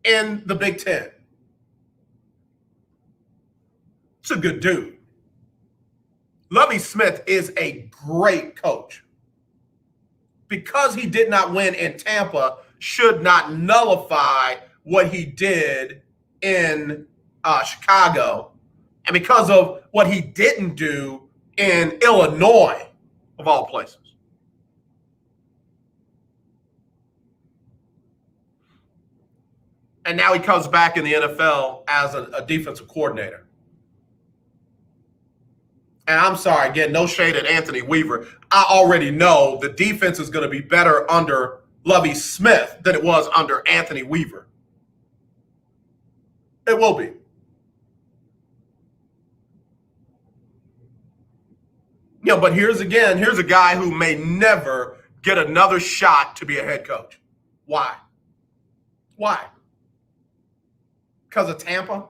Speaker 4: in the Big Ten. It's a good dude. Lovie Smith is a great coach. Because he did not win in Tampa should not nullify what he did in Chicago, and because of what he didn't do in Illinois, of all places. And now he comes back in the NFL as a defensive coordinator. And I'm sorry, again, no shade at Anthony Weaver. I already know the defense is going to be better under Lovie Smith than it was under Anthony Weaver. It will be. But here's a guy who may never get another shot to be a head coach. Why? Because of Tampa?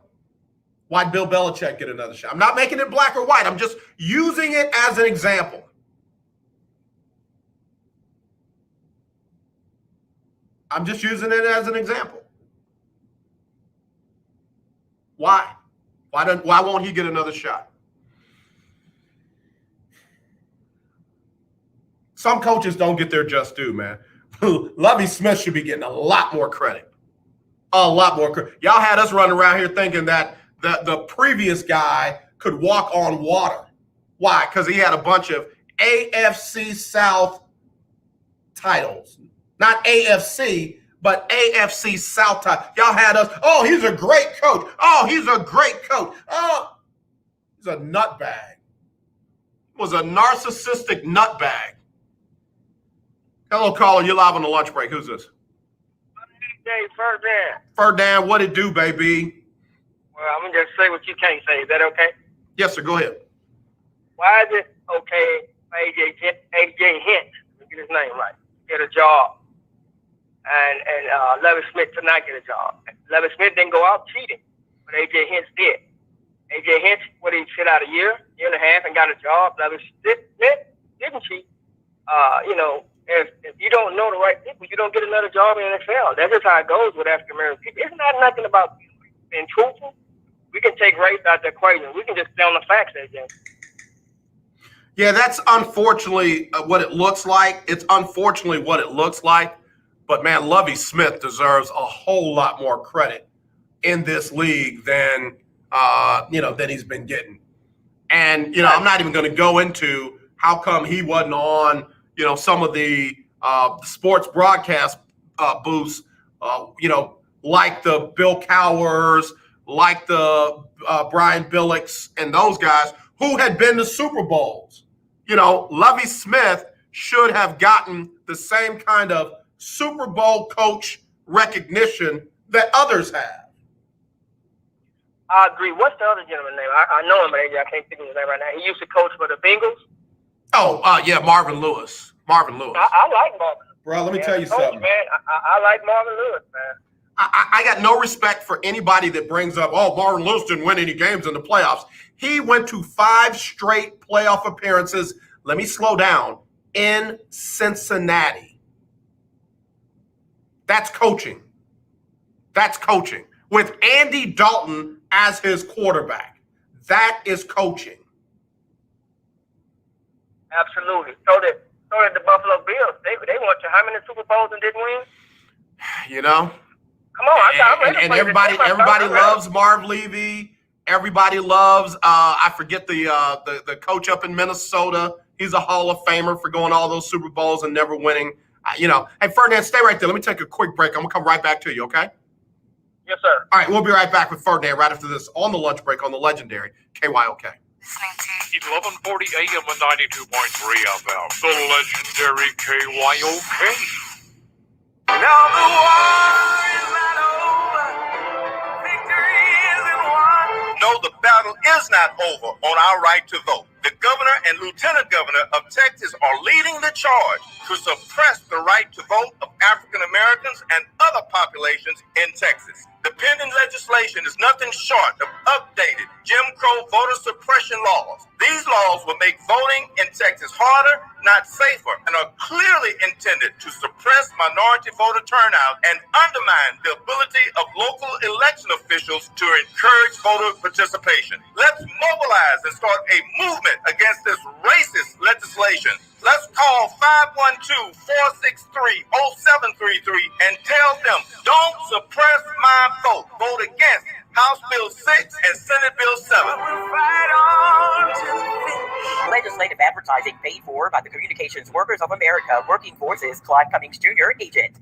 Speaker 4: Why'd Bill Belichick get another shot? I'm not making it black or white. I'm just using it as an example. Why? Why won't he get another shot? Some coaches don't get their just due, man. Lovie Smith should be getting a lot more credit. A lot more credit. Y'all had us running around here thinking that the previous guy could walk on water. Why? Because he had a bunch of AFC South titles. Not AFC, but AFC South titles. Y'all had us, oh, he's a great coach. Oh, he's a great coach. Oh, he's a nutbag. Was a narcissistic nutbag. Hello, caller. You're live on the lunch break. Who's this?
Speaker 14: Hey, Ferdinand.
Speaker 4: Ferdinand, what it do, baby?
Speaker 14: Well, I'm going to just say what you can't say. Is that okay?
Speaker 4: Yes, sir. Go ahead.
Speaker 14: Why is it okay for AJ Hint, get his name right, get a job, and Lovie Smith to not get a job? Lovie Smith didn't go out cheating, but AJ Hint did. AJ Hint, he sit out a year and a half, and got a job. Lovie Smith didn't cheat. If you don't know the right people, you don't get another job in the NFL. That's just how it goes with African American people. It's not nothing about being truthful. We can take race out the equation. We can just stay on the facts, AJ.
Speaker 4: Yeah, that's unfortunately what it looks like. It's unfortunately what it looks like. But man, Lovie Smith deserves a whole lot more credit in this league than than he's been getting. And I'm not even going to go into how come he wasn't on some of the sports broadcast booths, like the Bill Cowers, like the Brian Billicks, and those guys who had been to Super Bowls. Lovie Smith should have gotten the same kind of Super Bowl coach recognition that others have.
Speaker 14: I agree. What's the other gentleman's name? I know him, but I can't think of his name right now. He used to coach for the Bengals.
Speaker 4: Oh, yeah, Marvin Lewis.
Speaker 14: I like Marvin.
Speaker 4: Bro, let me tell you something.
Speaker 14: Man, I like Marvin Lewis, man.
Speaker 4: I got no respect for anybody that brings up, Marvin Lewis didn't win any games in the playoffs. He went to 5 straight playoff appearances. Let me slow down. In Cincinnati. That's coaching. With Andy Dalton as his quarterback. That is coaching.
Speaker 14: Absolutely. So did the Buffalo Bills. They went to how many Super Bowls and didn't win? Come on, I'm ready.
Speaker 4: And everybody loves Marv Levy. Everybody loves I forget the coach up in Minnesota. He's a Hall of Famer for going all those Super Bowls and never winning. Hey, Ferdinand, stay right there. Let me take a quick break. I'm gonna come right back to you, okay?
Speaker 14: Yes, sir.
Speaker 4: All right, we'll be right back with Ferdinand right after this on the lunch break on the legendary KYOK.
Speaker 8: 1140 AM and 92.3 FM. The legendary KYOK.
Speaker 3: Now the war is not over. Victory isn't won.
Speaker 11: No, the battle is not over on our right to vote. The governor and lieutenant governor of Texas are leading the charge to suppress the right to vote of African Americans and other populations in Texas. The pending legislation is nothing short of updated Jim Crow voter suppression laws. These laws will make voting in Texas harder, not safer, and are clearly intended to suppress minority voter turnout and undermine the ability of local election officials to encourage voter participation. Let's mobilize and start a movement against this racist legislation. Let's call 512-463-0733 and tell them, don't suppress my vote. Vote against House Bill 6 and Senate Bill 7.
Speaker 15: Legislative advertising paid for by the Communications Workers of America Working Forces Clyde Cummings Jr. agent.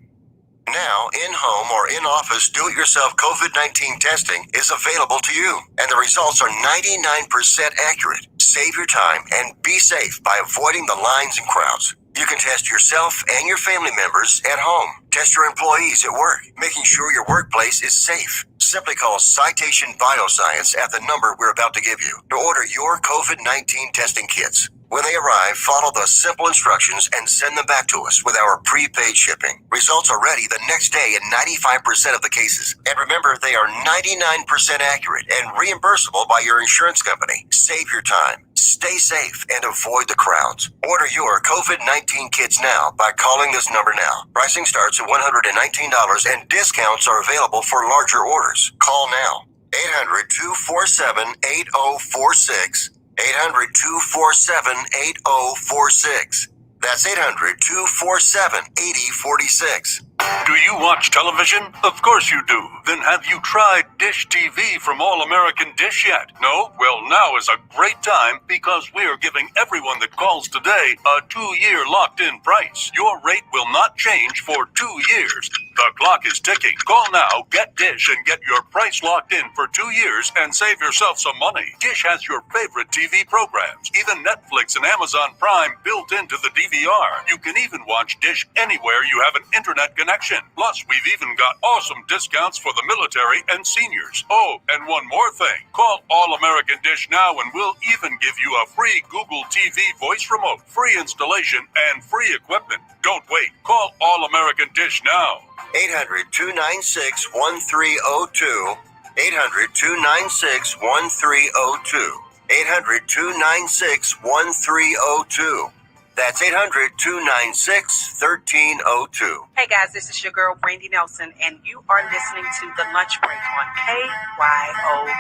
Speaker 6: Now, in-home or in-office do-it-yourself COVID-19 testing is available to you, and the results are 99% accurate. Save your time and be safe by avoiding the lines and crowds. You can test yourself and your family members at home. Test your employees at work, making sure your workplace is safe. Simply call Citation Bioscience at the number we're about to give you to order your COVID-19 testing kits. When they arrive, follow the simple instructions and send them back to us with our prepaid shipping. Results are ready the next day in 95% of the cases. And remember, they are 99% accurate and reimbursable by your insurance company. Save your time, stay safe, and avoid the crowds. Order your COVID-19 kits now by calling this number now. Pricing starts at $119 and discounts are available for larger orders. Call now. 800-247-8046. 800-247-8046. That's 800-247-8046.
Speaker 16: Do you watch television? Of course you do. Then have you tried Dish TV from All American Dish yet? No? Well, now is a great time because we're giving everyone that calls today a 2-year locked-in price. Your rate will not change for 2 years. The clock is ticking. Call now, get Dish, and get your price locked in for 2 years and save yourself some money. Dish has your favorite TV programs, even Netflix and Amazon Prime built into the DVR. You can even watch Dish anywhere you have an internet connection. Plus, we've even got awesome discounts for the military and seniors. Oh, and one more thing. Call All American Dish now and we'll even give you a free Google TV voice remote, free installation, and free equipment. Don't wait. Call All American Dish now.
Speaker 6: 800-296-1302. 800-296-1302. 800-296-1302. That's 800-296-1302.
Speaker 1: Hey guys, this is your girl Brandy Nelson, and you are listening to The Lunch Break on KYOK.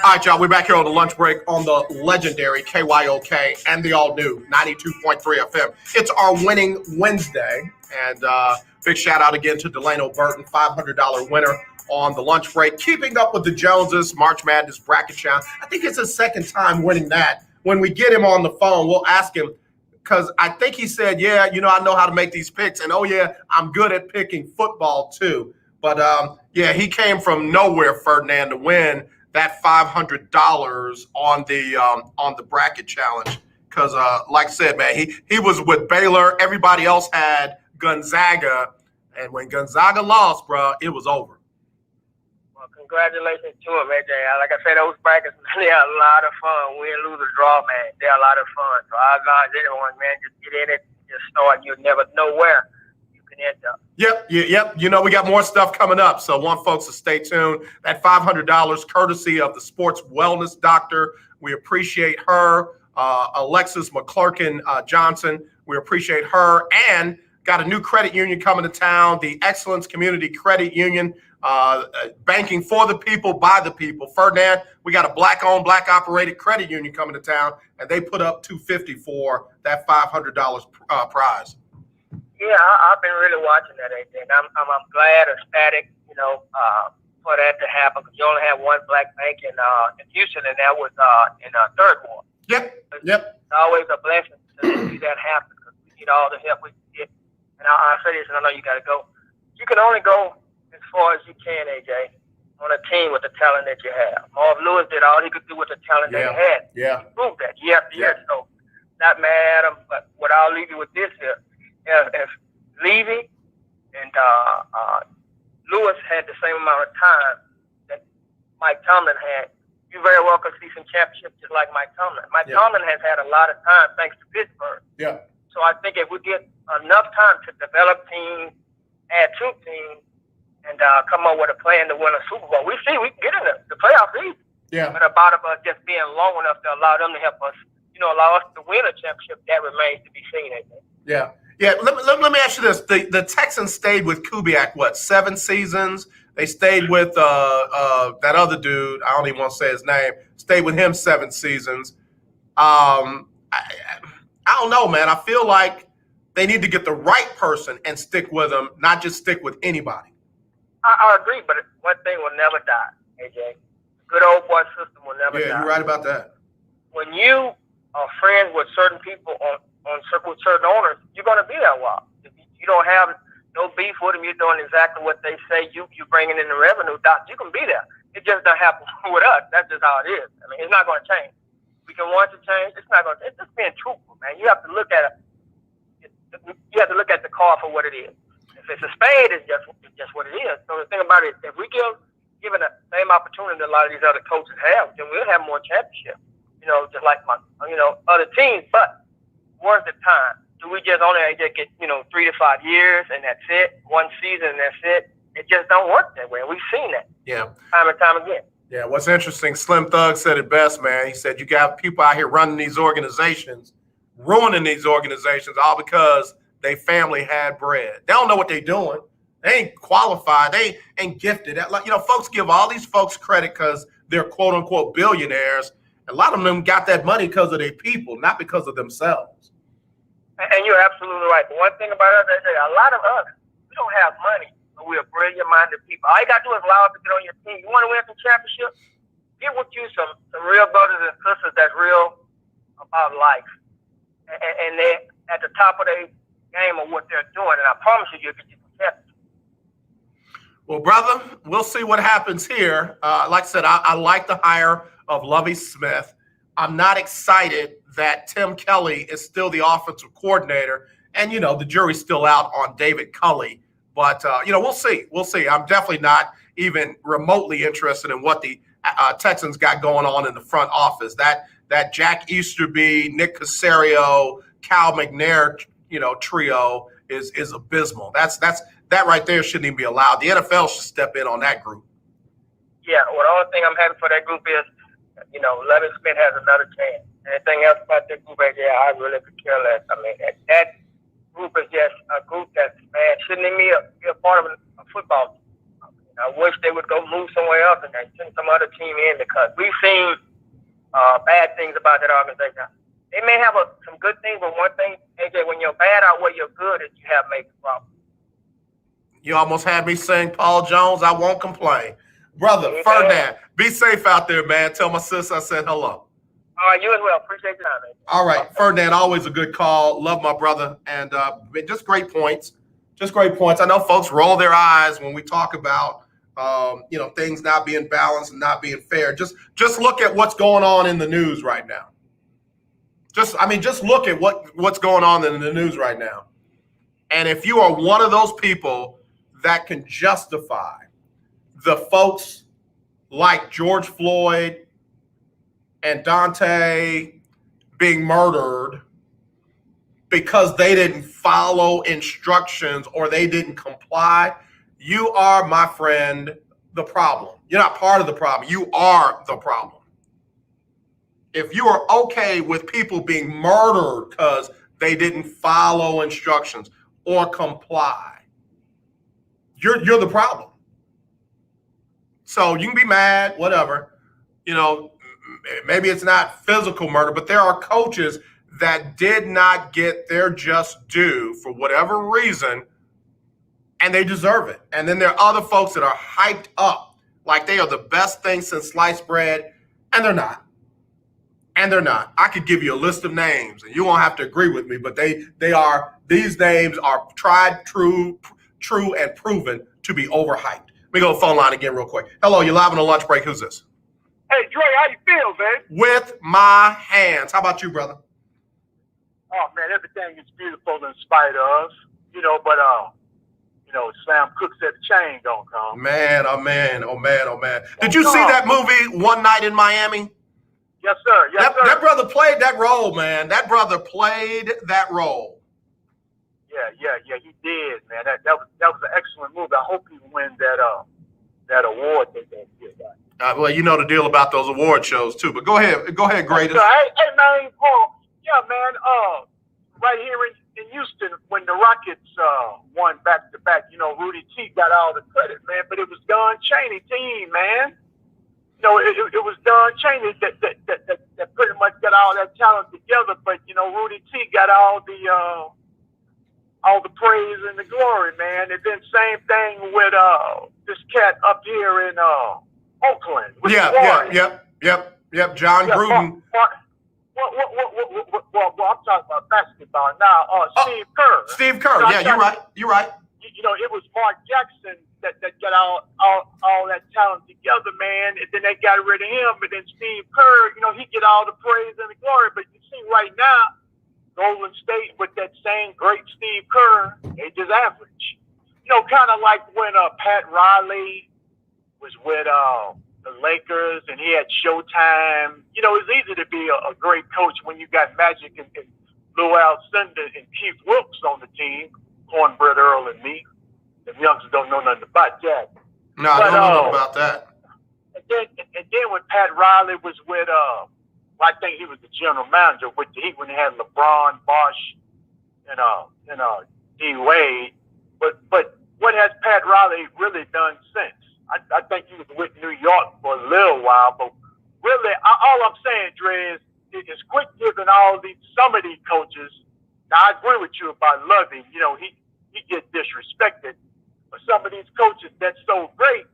Speaker 4: All right, y'all, we're back here on the lunch break on the legendary KYOK and the all-new 92.3 FM. It's our winning Wednesday, and big shout-out again to Delano Burton, $500 winner on the lunch break. Keeping up with the Joneses, March Madness bracket challenge. I think it's his second time winning that. When we get him on the phone, we'll ask him, because I think he said, yeah, I know how to make these picks, and oh, yeah, I'm good at picking football, too. But, yeah, he came from nowhere, Ferdinand, to win that $500 on the bracket challenge, because like I said, man, he was with Baylor. Everybody else had Gonzaga, and when Gonzaga lost, bro, it was over.
Speaker 14: Well, congratulations to him, AJ. Like I said, those brackets, they are a lot of fun. Win, lose, or draw, man. They're a lot of fun. So I advise everyone, man, just get in it, just start. You'll never know where you can end up.
Speaker 4: Yep. We got more stuff coming up, so want folks to stay tuned. That $500 courtesy of the sports wellness doctor. We appreciate her, Alexis McClurkin Johnson. We appreciate her, and got a new credit union coming to town, the Excellence Community Credit Union, banking for the people, by the people. Ferdinand, we got a black-owned, black-operated credit union coming to town, and they put up $250 for that $500 prize.
Speaker 14: Yeah, I've been really watching that, AJ, and I'm glad, ecstatic, for that to happen, because you only have one black bank in Houston, and that was in Third Ward.
Speaker 4: Yep.
Speaker 14: It's always a blessing to see that happen, because we need all the help we can get. And I'll say this, and I know you got to go. You can only go as far as you can, AJ, on a team with the talent that you have. Marv Lewis did all he could do with the talent that he had.
Speaker 4: Yeah.
Speaker 14: He proved that year after year. So, not mad at him, but what I'll leave you with this here. If Levy and Lewis had the same amount of time that Mike Tomlin had, you very well could see some championships just like Mike Tomlin. Mike Tomlin has had a lot of time thanks to Pittsburgh.
Speaker 4: Yeah.
Speaker 14: So I think if we get enough time to develop teams, add two teams, and come up with a plan to win a Super Bowl, we can get in the playoffs easy.
Speaker 4: Yeah.
Speaker 14: But about us just being long enough to allow them to help us, allow us to win a championship, that remains to be seen, I think.
Speaker 4: Yeah. Yeah, let me ask you this. The Texans stayed with Kubiak, 7 seasons? They stayed with that other dude, I don't even want to say his name, stayed with him 7 seasons. I don't know, man. I feel like they need to get the right person and stick with them, not just stick with anybody.
Speaker 14: I agree, but one thing will never die, AJ. Good old boy system will never die.
Speaker 4: Yeah, you're right about that.
Speaker 14: When you are friends with certain people with certain owners, you're going to be there a while. If you don't have no beef with them, you're doing exactly what they say, you're bringing in the revenue, Doc, you can be there. It just doesn't happen with us. That's just how it is. I mean, it's not going to change. We can want to change. It's not going to. It's just being truthful, man. You have to look at it. You have to look at the car for what it is. If it's a spade, it's just what it is. So the thing about it, if we given the same opportunity that a lot of these other coaches have, then we'll have more championships. Just like other teams. But where's the time? Do we just only get 3 to 5 years and that's it? One season and that's it? It just don't work that way. We've seen that.
Speaker 4: Yeah.
Speaker 14: Time and time again.
Speaker 4: Yeah, what's interesting, Slim Thug said it best, man. He said you got people out here running these organizations, ruining these organizations, all because they family had bread. They don't know what they're doing. They ain't qualified. They ain't gifted. Folks give all these folks credit because they're quote-unquote billionaires. A lot of them got that money because of their people, not because of themselves.
Speaker 14: And you're absolutely right. But one thing about us, a lot of us, we don't have money, but we're brilliant-minded people. All you got to do is allow us to get on your team. You want to win some championship? Get with you some real brothers and sisters that's real about life. And they're at the top of their game of what they're doing. And I promise you'll get you some championships.
Speaker 4: Well, brother, we'll see what happens here. Like I said, I like the hire of Lovie Smith. I'm not excited that Tim Kelly is still the offensive coordinator. And, the jury's still out on David Culley. But, we'll see. We'll see. I'm definitely not even remotely interested in what the Texans got going on in the front office. That Jack Easterby, Nick Caserio, Cal McNair, trio is abysmal. That right there shouldn't even be allowed. The NFL should step in on that group.
Speaker 14: Yeah, well, the only thing I'm happy for that group is, Lovie Smith has another chance. Anything else about that group? I really could care less. I mean, that group is just a group that, man, shouldn't even be a part of a football team. I wish they would go move somewhere else and send some other team in, because we've seen bad things about that organization. They may have some good things, but one thing, AJ, when you're bad outweigh your good, is you have major problems.
Speaker 4: You almost had me saying Paul Jones, I won't complain. Brother, Ferdinand, be safe out there, man. Tell my sis I said hello.
Speaker 14: All right, you as well. Appreciate your time, man.
Speaker 4: All right, Ferdinand, always a good call. Love my brother. And just great points. Just great points. I know folks roll their eyes when we talk about things not being balanced and not being fair. Just look at what's going on in the news right now. Just look at what's going on in the news right now. And if you are one of those people that can justify the folks like George Floyd and Dante being murdered because they didn't follow instructions or they didn't comply, you are, my friend, the problem. You're not part of the problem. You are the problem. If you are okay with people being murdered because they didn't follow instructions or comply, you're the problem. So you can be mad, whatever. Maybe it's not physical murder, but there are coaches that did not get their just due for whatever reason, and they deserve it. And then there are other folks that are hyped up like they are the best thing since sliced bread, and they're not. And they're not. I could give you a list of names, and you won't have to agree with me, but these names are tried, true, and proven to be overhyped. Let me go to the phone line again real quick. Hello, you're live on the lunch break. Who's this?
Speaker 3: Hey, Dre, how you feel, man?
Speaker 4: With my hands. How about you, brother?
Speaker 3: Oh, man, everything is beautiful in spite of, but Sam Cooke said the chain don't come.
Speaker 4: Man, oh man. Did you see that movie, One Night in Miami?
Speaker 3: Yes, sir. Yes, sir.
Speaker 4: That brother played that role, man. That brother played that role.
Speaker 3: Yeah, he did, man. That was an excellent movie. I hope he wins that award that they did.
Speaker 4: Well, you know the deal about those award shows too. But go ahead, greatest.
Speaker 3: Hey, man, Paul. Yeah, man. Right here in Houston, when the Rockets won back to back, Rudy T got all the credit, man. But it was Don Chaney team, man. It was Don Chaney that pretty much got all that talent together. But Rudy T got all the praise and the glory, man. And then same thing with this cat up here in Oakland. Yep. John Gruden. Well, I'm talking about basketball now. Steve Kerr.
Speaker 4: Steve Kerr. Yeah, you're right.
Speaker 3: It was Mark Jackson that got all that talent together, man. And then they got rid of him. And then Steve Kerr, he get all the praise and the glory. But you see right now, Golden State with that same great Steve Kerr, they just average. Kind of like when Pat Riley was with the Lakers and he had Showtime. It's easy to be a great coach when you got Magic and Lou Alcindor and Keith Wilkes on the team, Cornbread Earl and me. The youngsters don't know nothing about that.
Speaker 4: No, I don't know nothing about that.
Speaker 3: And then when Pat Riley was with I think he was the general manager with the Heat when they had LeBron, Bosh, and D Wade. But what has Pat Riley really done since? I think he was with New York for a little while, but really, all I'm saying, Dre, is quit giving some of these coaches. Now I agree with you about Lovey. He gets disrespected, but some of these coaches that's so great,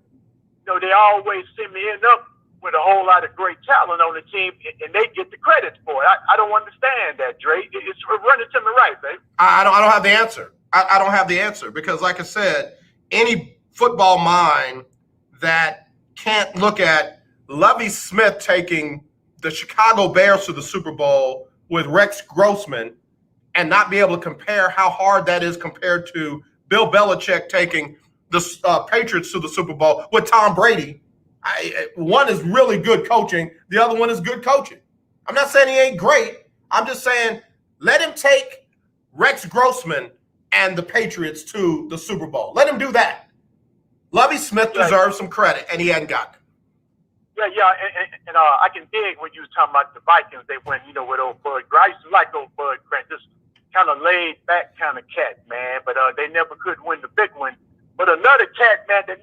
Speaker 3: they always seem to end up with a whole lot of great talent on the team, and they get the credit for it. I don't understand that, Dre. It's running to me right, babe.
Speaker 4: I don't have the answer. I don't have the answer because, like I said, any football mind that can't look at Lovie Smith taking the Chicago Bears to the Super Bowl with Rex Grossman and not be able to compare how hard that is compared to Bill Belichick taking the Patriots to the Super Bowl with Tom Brady. One is really good coaching. The other one is good coaching. I'm not saying he ain't great. I'm just saying let him take Rex Grossman and the Patriots to the Super Bowl. Let him do that. Lovie Smith deserves some credit, and he hadn't gotten it.
Speaker 3: And I can dig when you was talking about the Vikings. They went, with old Bud. I used to like old Bud Grant, just kind of laid back kind of cat, man. But they never could win the big one. But another cat, man, they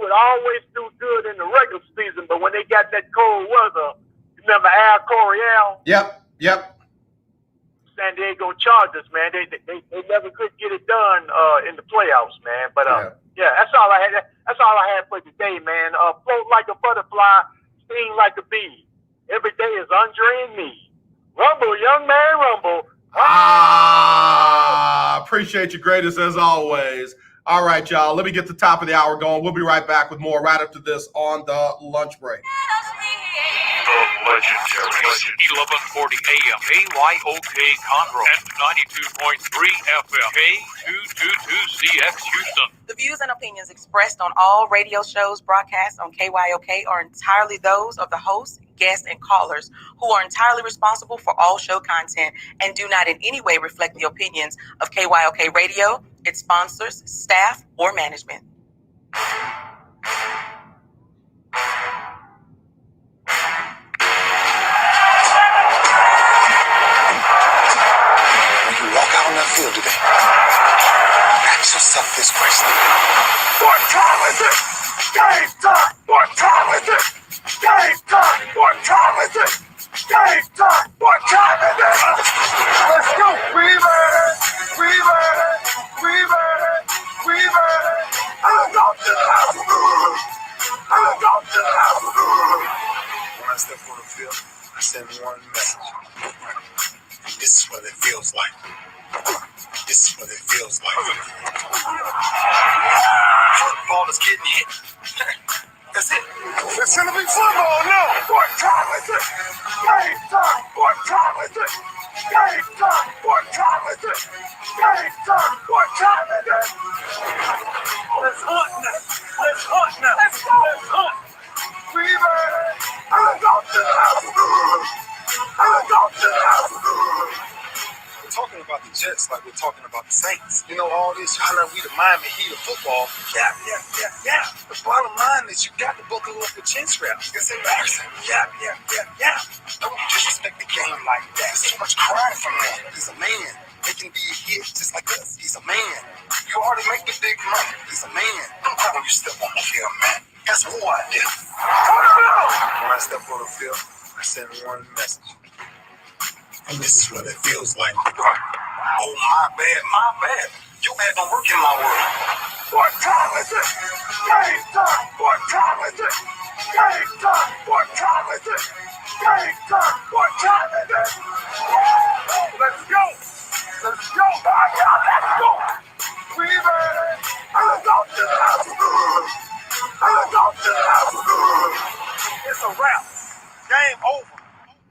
Speaker 3: would always do good in the regular season. But when they got that cold weather, remember Al Coryell?
Speaker 4: Yep.
Speaker 3: San Diego Chargers, man. They never could get it done in the playoffs, man. But yeah, that's all I had. That's all I had for today, man. Float like a butterfly, sting like a bee. Every day is Andre and me. Rumble, young man, rumble.
Speaker 4: Appreciate you, greatest as always. All right, y'all. Let me get the top of the hour going. We'll be right back with more right after this on the lunch break.
Speaker 8: The legendary 1140 AM KYOK Conroe and 92.3 FM K222CX Houston.
Speaker 15: The views and opinions expressed on all radio shows broadcast on KYOK are entirely those of the hosts, guests, and callers who are entirely responsible for all show content and do not in any way reflect the opinions of KYOK Radio, its sponsors, staff, or management.
Speaker 2: Walk out on that field today. Ask yourself this question.
Speaker 3: What time is it? Game time! What time is it? Game time! What time is it? Game time! What time is it? Let's go! We made it! We made it! We made it! We made it! I'm going to the house! I'm going to the house!
Speaker 2: When I step on the field, I send one message. This is what it feels like. This is what it feels like. Football is getting hit. That's it.
Speaker 3: It's gonna be football now. What time is it? Game time. What time is it? Game time. What time is it? Game time. What time is it? Let's hunt now. Let's hunt now. Let's go. Let's hunt. We made it. I'm going to the house. I'm going to the house.
Speaker 2: We're talking about the Jets like we're talking about the Saints. All this, we the Miami Heat of football. Yeah. The bottom line is you got to buckle up the chin straps. It's embarrassing. Yeah. Don't disrespect the game like that. So much crying from him. He's a man. They can be a hit just like us. He's a man. You already make the big money. He's a man. Don't cry when you step on the field, man. That's who I did. When I step on the field, I send one message. And this is what it feels like. Oh, my bad. You had no work in my world.
Speaker 3: What time is it? Game time. What time is it? Game time. What time is it? Game time. What time is it? Let's go. Let's go. Let's go. We made it. I'm going to the house. I'm going to the house. It's a wrap. Game over.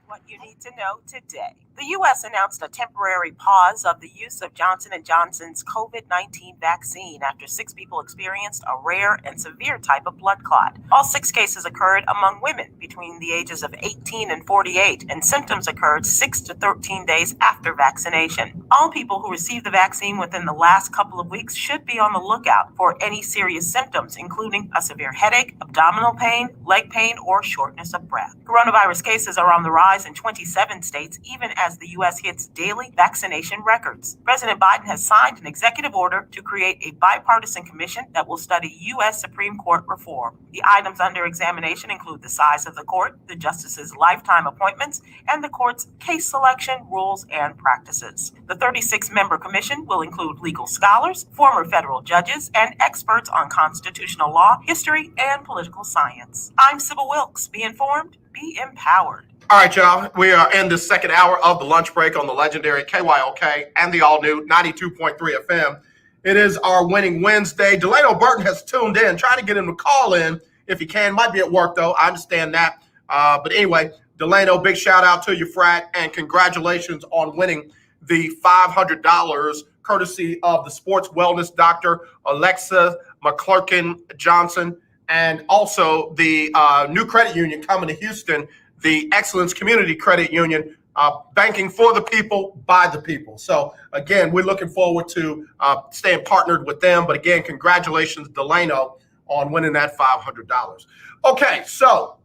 Speaker 15: What you need to know today. The U.S. announced a temporary pause of the use of Johnson & Johnson's COVID-19 vaccine after 6 people experienced a rare and severe type of blood clot. All 6 cases occurred among women between the ages of 18 and 48, and symptoms occurred 6 to 13 days after vaccination. All people who received the vaccine within the last couple of weeks should be on the lookout for any serious symptoms, including a severe headache, abdominal pain, leg pain, or shortness of breath. Coronavirus cases are on the rise in 27 states, even as the U.S. hits daily vaccination records. President Biden has signed an executive order to create a bipartisan commission that will study U.S. Supreme Court reform. The items under examination include the size of the court, the justices' lifetime appointments, and the court's case selection, rules, and practices. The 36-member commission will include legal scholars, former federal judges, and experts on constitutional law, history, and political science. I'm Sybil Wilkes. Be informed, be empowered.
Speaker 4: All right, y'all. We are in the second hour of the lunch break on the legendary KYOK and the all-new 92.3 FM. It is our Winning Wednesday. Delano Burton has tuned in, trying to get him to call in if he can. Might be at work, though. I understand that. But anyway, Delano, big shout-out to you, Frat, and congratulations on winning the $500 courtesy of the sports wellness doctor, Alexa McClurkin Johnson, and also the new credit union coming to Houston, the Excellence Community Credit Union, banking for the people, by the people. So, again, we're looking forward to staying partnered with them. But, again, congratulations, Delano, on winning that $500. Okay, so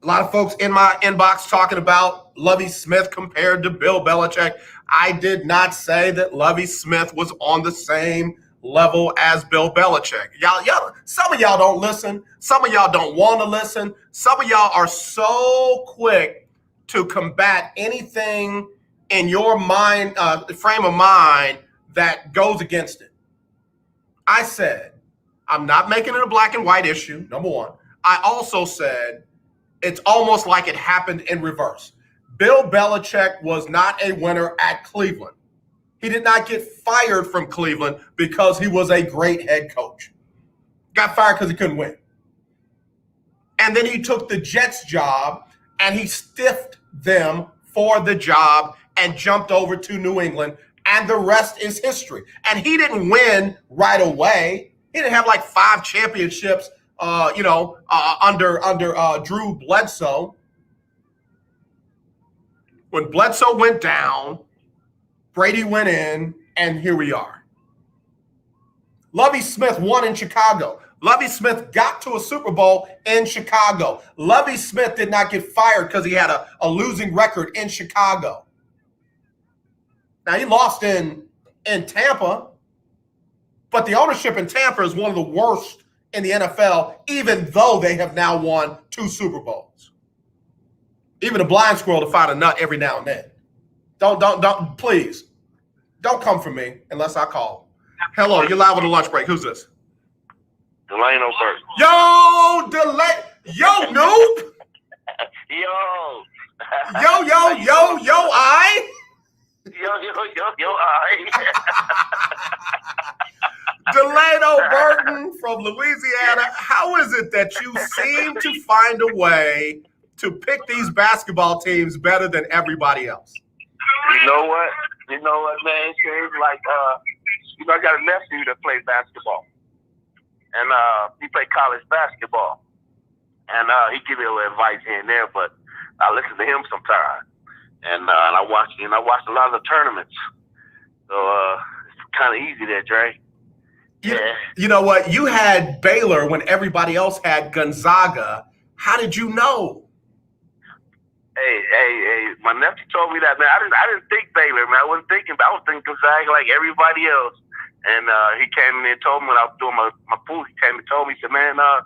Speaker 4: A lot of folks in my inbox talking about Lovie Smith compared to Bill Belichick. I did not say that Lovie Smith was on the same level as Bill Belichick. Y'all, some of y'all don't listen. Some of y'all don't want to listen. Some of y'all are so quick to combat anything in your mind, frame of mind that goes against it. I said, I'm not making it a black and white issue, number one. I also said, it's almost like it happened in reverse. Bill Belichick was not a winner at Cleveland. He did not get fired from Cleveland because he was a great head coach. Got fired because he couldn't win. And then he took the Jets job and he stiffed them for the job and jumped over to New England. And the rest is history. And he didn't win right away. He didn't have like 5 championships under Drew Bledsoe. When Bledsoe went down, Brady went in, and here we are. Lovie Smith won in Chicago. Lovie Smith got to a Super Bowl in Chicago. Lovie Smith did not get fired because he had a losing record in Chicago. Now, he lost in Tampa, but the ownership in Tampa is one of the worst in the NFL, even though they have now won 2 Super Bowls. Even a blind squirrel to find a nut every now and then. Don't, please. Don't come for me unless I call. Hello, you're live on the lunch break. Who's this?
Speaker 17: Delano Burton.
Speaker 4: Yo, Yo, noob.
Speaker 17: Yo.
Speaker 4: I.
Speaker 17: Yo, I.
Speaker 4: Delano Burton from Louisiana. How is it that you seem to find a way to pick these basketball teams better than everybody else?
Speaker 17: You know what, man? It seems like, I got a nephew that plays basketball. And he played college basketball. And he give me a little advice here and there, but I listen to him sometimes. And I watch a lot of the tournaments. So it's kind of easy there, Dre. Yeah.
Speaker 4: You know what? You had Baylor when everybody else had Gonzaga. How did you know?
Speaker 17: Hey, my nephew told me that, man. I didn't think Baylor, man. I was thinking Gonzaga like everybody else. And he came in and told me when I was doing my pool, he came and told me, he said, man, I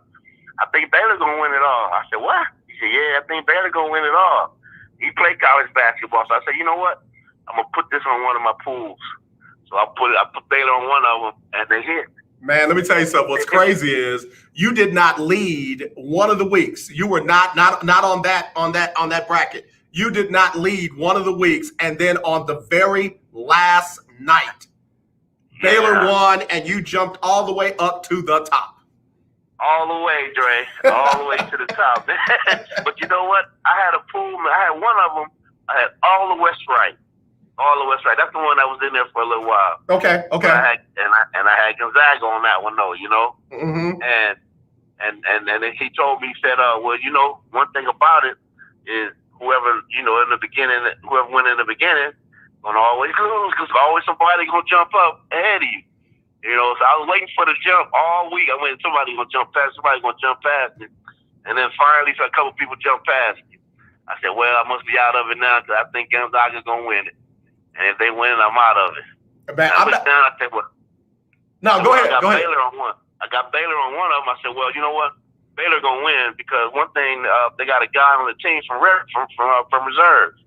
Speaker 17: think Baylor's going to win it all. I said, what? He said, yeah, I think Baylor's going to win it all. He played college basketball. So I said, you know what? I'm going to put this on one of my pools. So I put Baylor on one of them, and they hit. Man,
Speaker 4: let me tell you something. What's crazy is you did not lead one of the weeks. You were not on that bracket. You did not lead one of the weeks, and then on the very last night, Baylor won, and you jumped all the way up to the top.
Speaker 17: All the way, Dre. All the way to the top. But you know what? I had a pool. I had one of them. I had all the West right. All the West right. That's the one that was in there for a little while.
Speaker 4: Okay.
Speaker 17: And I had Gonzaga on that one, though,
Speaker 4: Mm-hmm.
Speaker 17: And then he told me, he said, one thing about it is whoever went in the beginning, gonna always lose because always somebody gonna jump up ahead of you. So I was waiting for the jump all week. I went, somebody gonna jump past it. And then finally, a couple people jumped past me. I said, well, I must be out of it now because I think Gonzaga's gonna win it. And if they win it, I'm out of it. I said, well,
Speaker 4: no, go ahead.
Speaker 17: I got Baylor on one. I got Baylor on one of them. I said, well, you know what? Baylor gonna win because one thing, they got a guy on the team from reserve.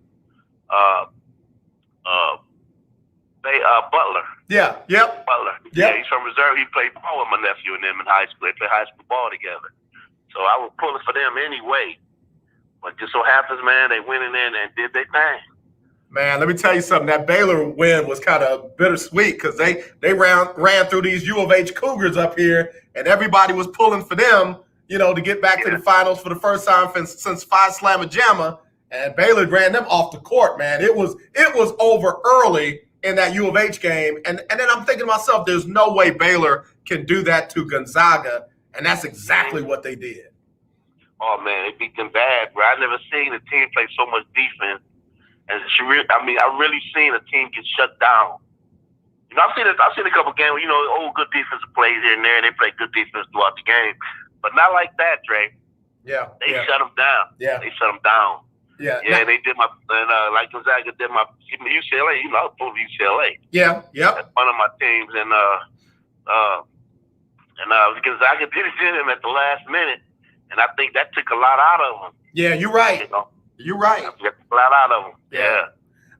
Speaker 17: Butler.
Speaker 4: Yeah. Yep.
Speaker 17: Butler.
Speaker 4: Yep.
Speaker 17: Yeah, he's from reserve. He played ball with my nephew and them in high school. They played high school ball together. So I was pulling for them anyway. But just so happens, man, they went in there and did their thing.
Speaker 4: Man, let me tell you something. That Baylor win was kind of bittersweet because they ran through these U of H Cougars up here, and everybody was pulling for them, to get back to the finals for the first time since Phi Slamma Jamma, and Baylor ran them off the court. Man, it was over early in that U of H game, and then I'm thinking to myself, there's no way Baylor can do that to Gonzaga, and that's exactly what they did.
Speaker 17: Oh man, they beat them bad, bro. I never seen a team play so much defense. And I really seen a team get shut down. I've seen a couple games where, good defensive plays here and there, and they play good defense throughout the game. But not like that, Dre.
Speaker 4: Yeah.
Speaker 17: They shut them down.
Speaker 4: Yeah.
Speaker 17: They shut them down.
Speaker 4: Yeah.
Speaker 17: Yeah, they did like Gonzaga did my UCLA. You know, I was supposed to UCLA.
Speaker 4: Yeah. Yep.
Speaker 17: That's one of my teams, and Gonzaga did it to him at the last minute, and I think that took a lot out of him.
Speaker 4: Yeah, you're right.
Speaker 17: You know?
Speaker 4: You're right.
Speaker 17: Took a lot out of him. Yeah.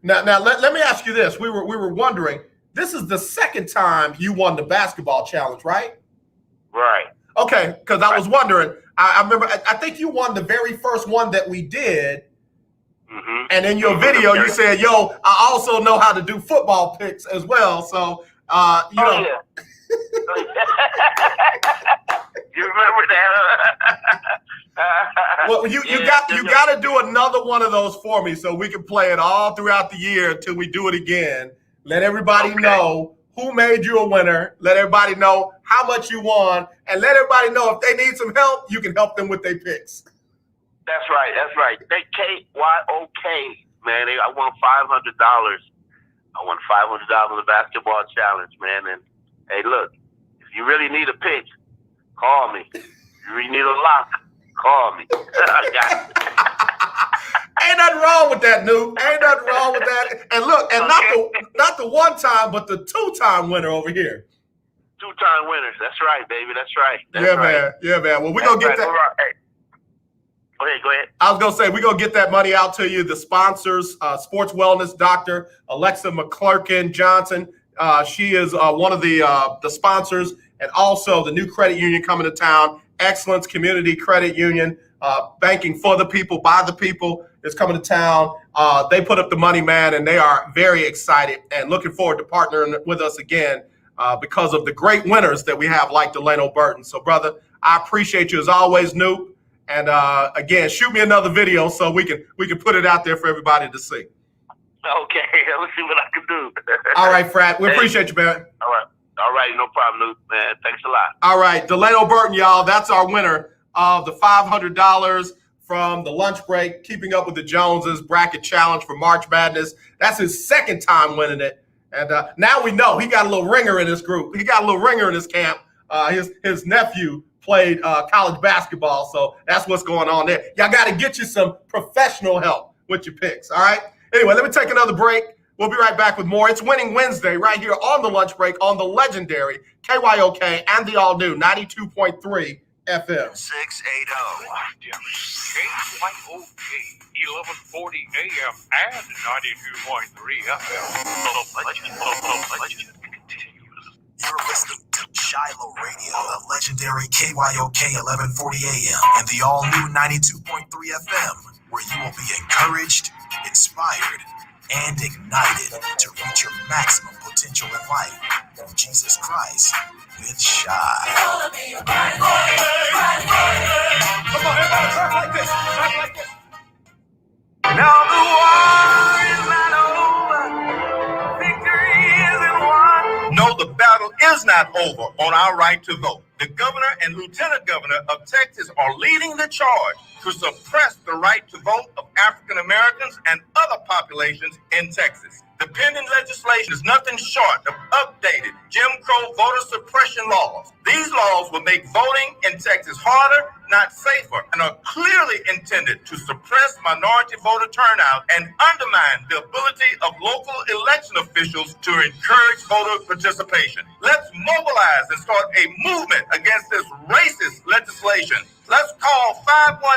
Speaker 4: Now let me ask you this. We were wondering, this is the second time you won the basketball challenge, right?
Speaker 17: Right.
Speaker 4: Okay, because I was wondering. I remember. I think you won the very first one that we did.
Speaker 17: Mm-hmm.
Speaker 4: And in your video, you said, "Yo, I also know how to do football picks as well." So, you know.
Speaker 17: Yeah. You remember that?
Speaker 4: Well, you got to do another one of those for me so we can play it all throughout the year until we do it again. Let everybody know who made you a winner. Let everybody know how much you won, and let everybody know if they need some help, you can help them with their picks.
Speaker 17: That's right. They KYOK, man. I won $500. I won $500 in the basketball challenge, man. And hey, look, if you really need a pick, call me. If you really need a lock, call me. I got it.
Speaker 4: Ain't nothing wrong with that, Noob. Ain't nothing wrong with that. And look, and not the one time, but the 2-time winner over here.
Speaker 17: 2-time winners. That's right, baby. That's right.
Speaker 4: Man. Yeah, man. Well, we're going to get that.
Speaker 17: Hey. Go ahead.
Speaker 4: I was going to say, we're going to get that money out to you. The sponsors, sports wellness doctor, Alexa McClurkin Johnson. She is one of the sponsors, and also the new credit union coming to town, Excellence Community Credit Union, banking for the people, by the people, is coming to town. They put up the money, man, and they are very excited and looking forward to partnering with us again because of the great winners that we have, like Delano Burton. So, brother, I appreciate you as always, Noop. And again, shoot me another video so we can put it out there for everybody to see.
Speaker 17: Okay, let's see what I can do.
Speaker 4: All right, Frat. We appreciate you, man.
Speaker 17: All right, no problem, Luke, man. Thanks a lot.
Speaker 4: All right, Delano Burton, y'all. That's our winner of the $500 from the lunch break, Keeping Up with the Joneses bracket challenge for March Madness. That's his second time winning it. And now we know he got a little ringer in his group. He got a little ringer in his camp. His nephew played college basketball, so that's what's going on there. Y'all got to get you some professional help with your picks, all right? Anyway, let me take another break. We'll be right back with more. It's Winning Wednesday right here on the lunch break on the legendary KYOK and the all-new 92.3 FM.
Speaker 6: 680.
Speaker 8: KYOK, 1140 AM and 92.3 FM.
Speaker 18: You're listening to Shiloh Radio, the legendary KYOK 1140 AM and the all-new 92.3 FM, where you will be encouraged, inspired, and ignited to reach your maximum potential in life through Jesus Christ with Shy.
Speaker 3: Now the war is not over. Victory isn't won.
Speaker 11: No, the battle is not over on our right to vote. The governor and lieutenant governor of Texas are leading the charge to suppress the right to vote of African Americans and other populations in Texas. The pending legislation is nothing short of updated Jim Crow voter suppression laws. These laws will make voting in Texas harder, not safer, and are clearly intended to suppress minority voter turnout and undermine the ability of local election officials to encourage voter participation. Let's mobilize and start a movement against this racist legislation. Let's call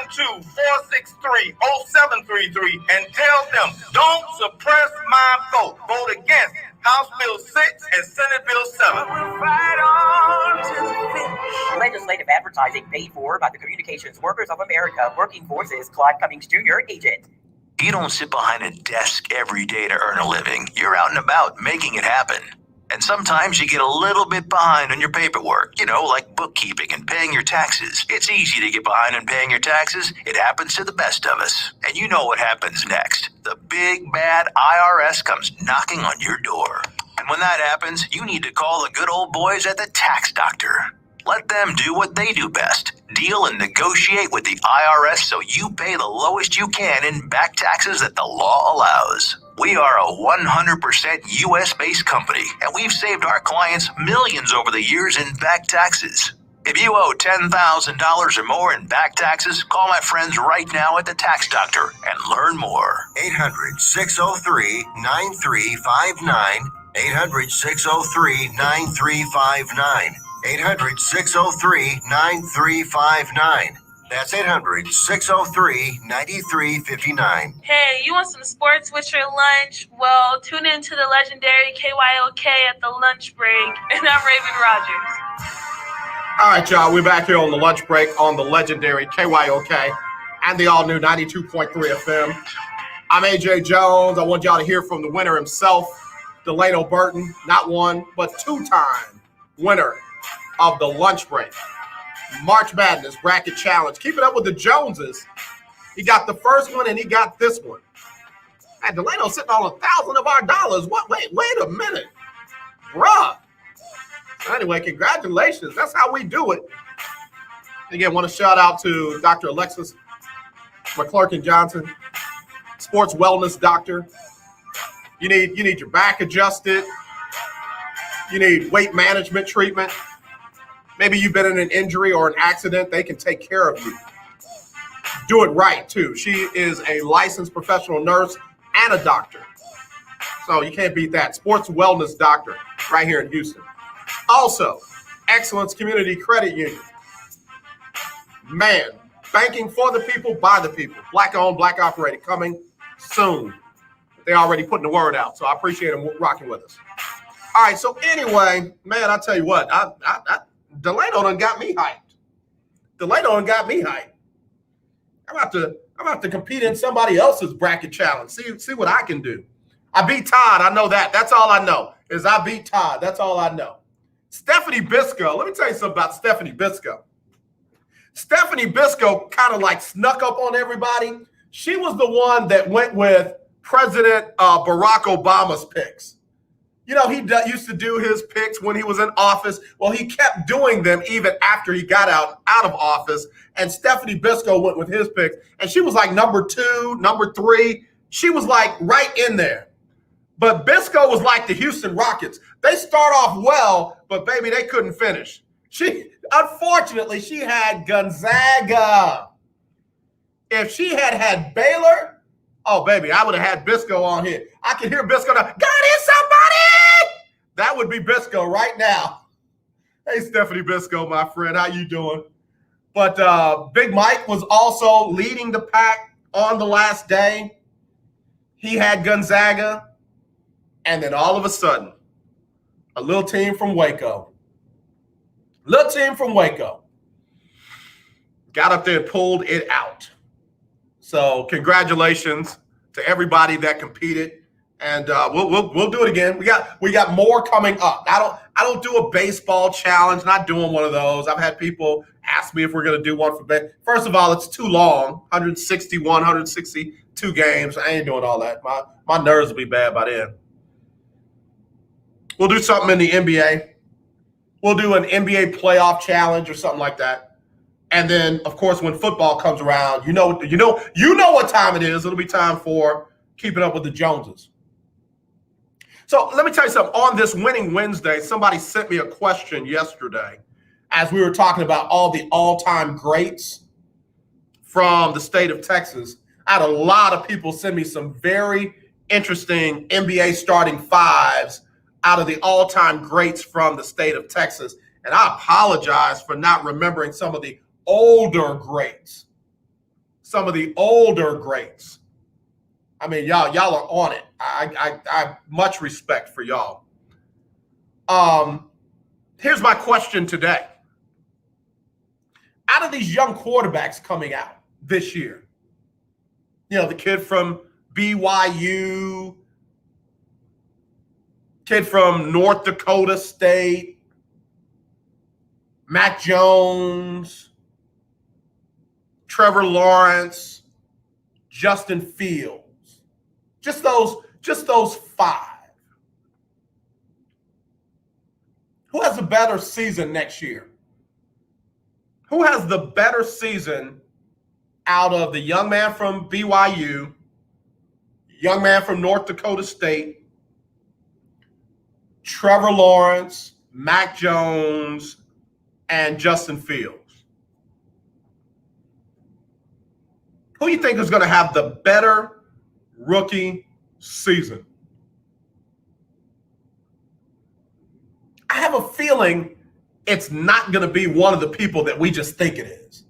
Speaker 11: 512-463-0733 and tell them, don't suppress my vote. Vote against House Bill 6 and Senate Bill 7.
Speaker 19: Legislative advertising paid for by the Communications Workers of America. Working Forces, Claude Cummings Jr., agent.
Speaker 18: You don't sit behind a desk every day to earn a living. You're out and about making it happen. And sometimes you get a little bit behind on your paperwork, like bookkeeping and paying your taxes. It's easy to get behind on paying your taxes. It happens to the best of us. And you know what happens next. The big bad IRS comes knocking on your door. And when that happens, you need to call the good old boys at the Tax Doctor. Let them do what they do best. Deal and negotiate with the IRS so you pay the lowest you can in back taxes that the law allows. We are a 100% U.S.-based company, and we've saved our clients millions over the years in back taxes. If you owe $10,000 or more in back taxes, call my friends right now at the Tax Doctor and learn more.
Speaker 6: 800-603-9359. 800-603-9359. 800-603-9359. That's 800-603-9359.
Speaker 12: Hey, you want some sports with your lunch? Well, tune in to the legendary KYOK at the lunch break. And I'm Raven Rogers.
Speaker 4: All right, y'all, we're back here on the lunch break on the legendary KYOK and the all-new 92.3 FM. I'm AJ Jones. I want y'all to hear from the winner himself, Delano Burton, not one, but two-time winner of the lunch break. March Madness Bracket Challenge. Keep it up with the Joneses. He got the first one and he got this one. And Delano's sitting on $1,000 of our dollars. What? Wait a minute. Bruh. So anyway, congratulations. That's how we do it. Again, want to shout out to Dr. Alexis McClurkin Johnson, sports wellness doctor. You need your back adjusted. You need weight management treatment. Maybe you've been in an injury or an accident. They can take care of you. Do it right, too. She is a licensed professional nurse and a doctor. So you can't beat that. Sports wellness doctor right here in Houston. Also, Excellence Community Credit Union. Man, banking for the people, by the people. Black owned, black operated, coming soon. They already putting the word out, so I appreciate them rocking with us. All right, so anyway, man, I tell you what, Delano done got me hyped. I'm about to compete in somebody else's bracket challenge. See what I can do. I beat Todd. I know that. That's all I know is I beat Todd. That's all I know. Stephanie Bisco. Let me tell you something about Stephanie Bisco. Stephanie Bisco kind of like snuck up on everybody. She was the one that went with President Barack Obama's picks. You know, he used to do his picks when he was in office. Well, he kept doing them even after he got out of office. And Stephanie Bisco went with his picks. And she was like number 2, number 3. She was like right in there. But Bisco was like the Houston Rockets. They start off well, but baby, they couldn't finish. Unfortunately, she had Gonzaga. If she had Baylor, oh baby, I would have had Bisco on here. I can hear Bisco now. Got it, somebody! That would be Bisco right now. Hey, Stephanie Bisco, my friend, how you doing? But Big Mike was also leading the pack on the last day. He had Gonzaga. And then all of a sudden, a little team from Waco got up there and pulled it out. So congratulations to everybody that competed, and we'll do it again. We got more coming up. I don't do a baseball challenge. Not doing one of those. I've had people ask me if we're going to do one for baseball. First of all, it's too long. 162 games. I ain't doing all that. My nerves will be bad by then. We'll do something in the NBA. We'll do an NBA playoff challenge or something like that. And then, of course, when football comes around, you know what time it is. It'll be time for Keeping Up with the Joneses. So let me tell you something. On this Winning Wednesday, somebody sent me a question yesterday as we were talking about all the all-time greats from the state of Texas. I had a lot of people send me some very interesting NBA starting fives out of the all-time greats from the state of Texas. And I apologize for not remembering some of the older greats. I mean, y'all are on it. I have much respect for y'all. Here's my question today. Out of these young quarterbacks coming out this year, you know, the kid from BYU, kid from North Dakota State, Mac Jones, Trevor Lawrence, Justin Fields. Just those 5. Who has a better season next year? Who has the better season out of the young man from BYU, young man from North Dakota State, Trevor Lawrence, Mac Jones, and Justin Fields. Who do you think is going to have the better rookie season? I have a feeling it's not going to be one of the people that we just think it is.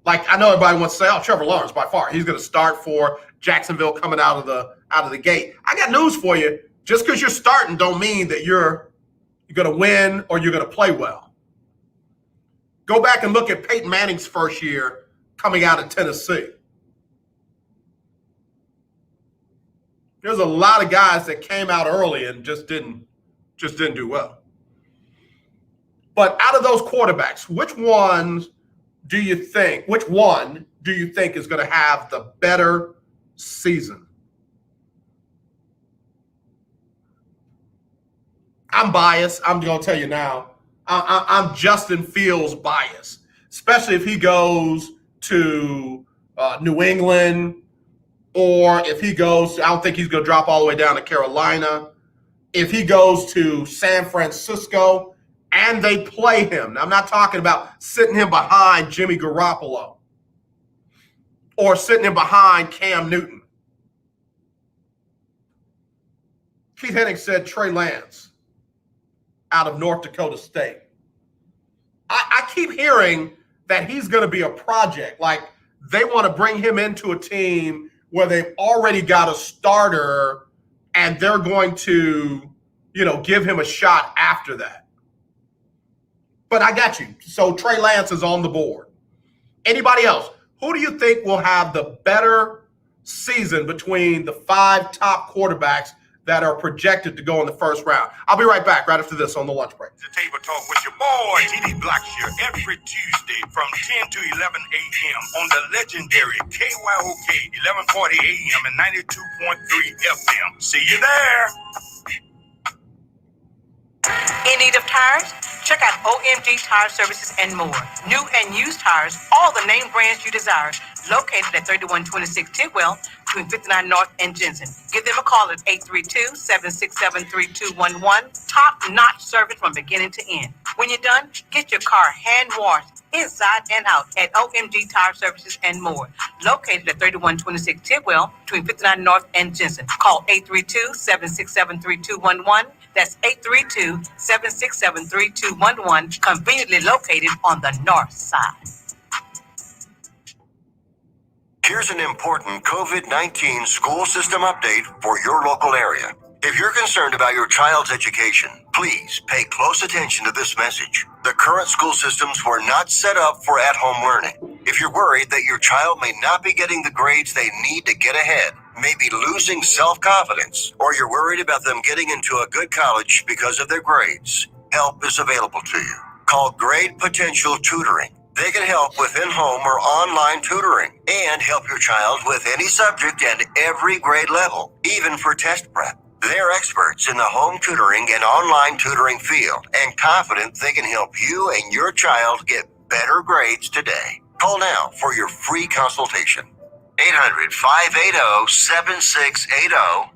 Speaker 4: Like, I know everybody wants to say, oh, Trevor Lawrence by far. He's going to start for Jacksonville coming out of the gate. I got news for you. Just because you're starting don't mean that you're going to win or you're going to play well. Go back and look at Peyton Manning's first year coming out of Tennessee. There's a lot of guys that came out early and just didn't do well. But out of those quarterbacks, which one do you think is going to have the better season? I'm biased. I'm going to tell you now. I'm Justin Fields biased, especially if he goes to New England, or if he goes, I don't think he's going to drop all the way down to Carolina. If he goes to San Francisco and they play him. Now, I'm not talking about sitting him behind Jimmy Garoppolo or sitting him behind Cam Newton. Keith Hennig said Trey Lance out of North Dakota State. I keep hearing that he's going to be a project. Like, they want to bring him into a team where they've already got a starter and they're going to, give him a shot after that. But I got you. So Trey Lance is on the board. Anybody else? Who do you think will have the better season between the 5 top quarterbacks that are projected to go in the first round? I'll be right back right after this on the lunch break.
Speaker 11: The Table Talk with your boy, TD Blackshear, every Tuesday from 10 to 11 a.m. on the legendary KYOK 1140 a.m. and 92.3 FM. See you there.
Speaker 1: In need of tires? Check out OMG Tire Services and more. New and used tires, all the name brands you desire. Located at 3126 Tidwell, between 59 North and Jensen. Give them a call at 832-767-3211. Top-notch service from beginning to end. When you're done, get your car hand-washed inside and out at OMG Tire Services and more. Located at 3126 Tidwell, between 59 North and Jensen. Call 832-767-3211. That's 832-767-3211. Conveniently located on the north side.
Speaker 6: Here's an important COVID-19 school system update for your local area. If you're concerned about your child's education, please pay close attention to this message. The current school systems were not set up for at-home learning. If you're worried that your child may not be getting the grades they need to get ahead, may be losing self-confidence, or you're worried about them getting into a good college because of their grades, help is available to you. Call Grade Potential Tutoring. They can help with in-home or online tutoring and help your child with any subject and every grade level, even for test prep. They're experts in the home tutoring and online tutoring field and confident they can help you and your child get better grades today. Call now for your free consultation. 800-580-7680.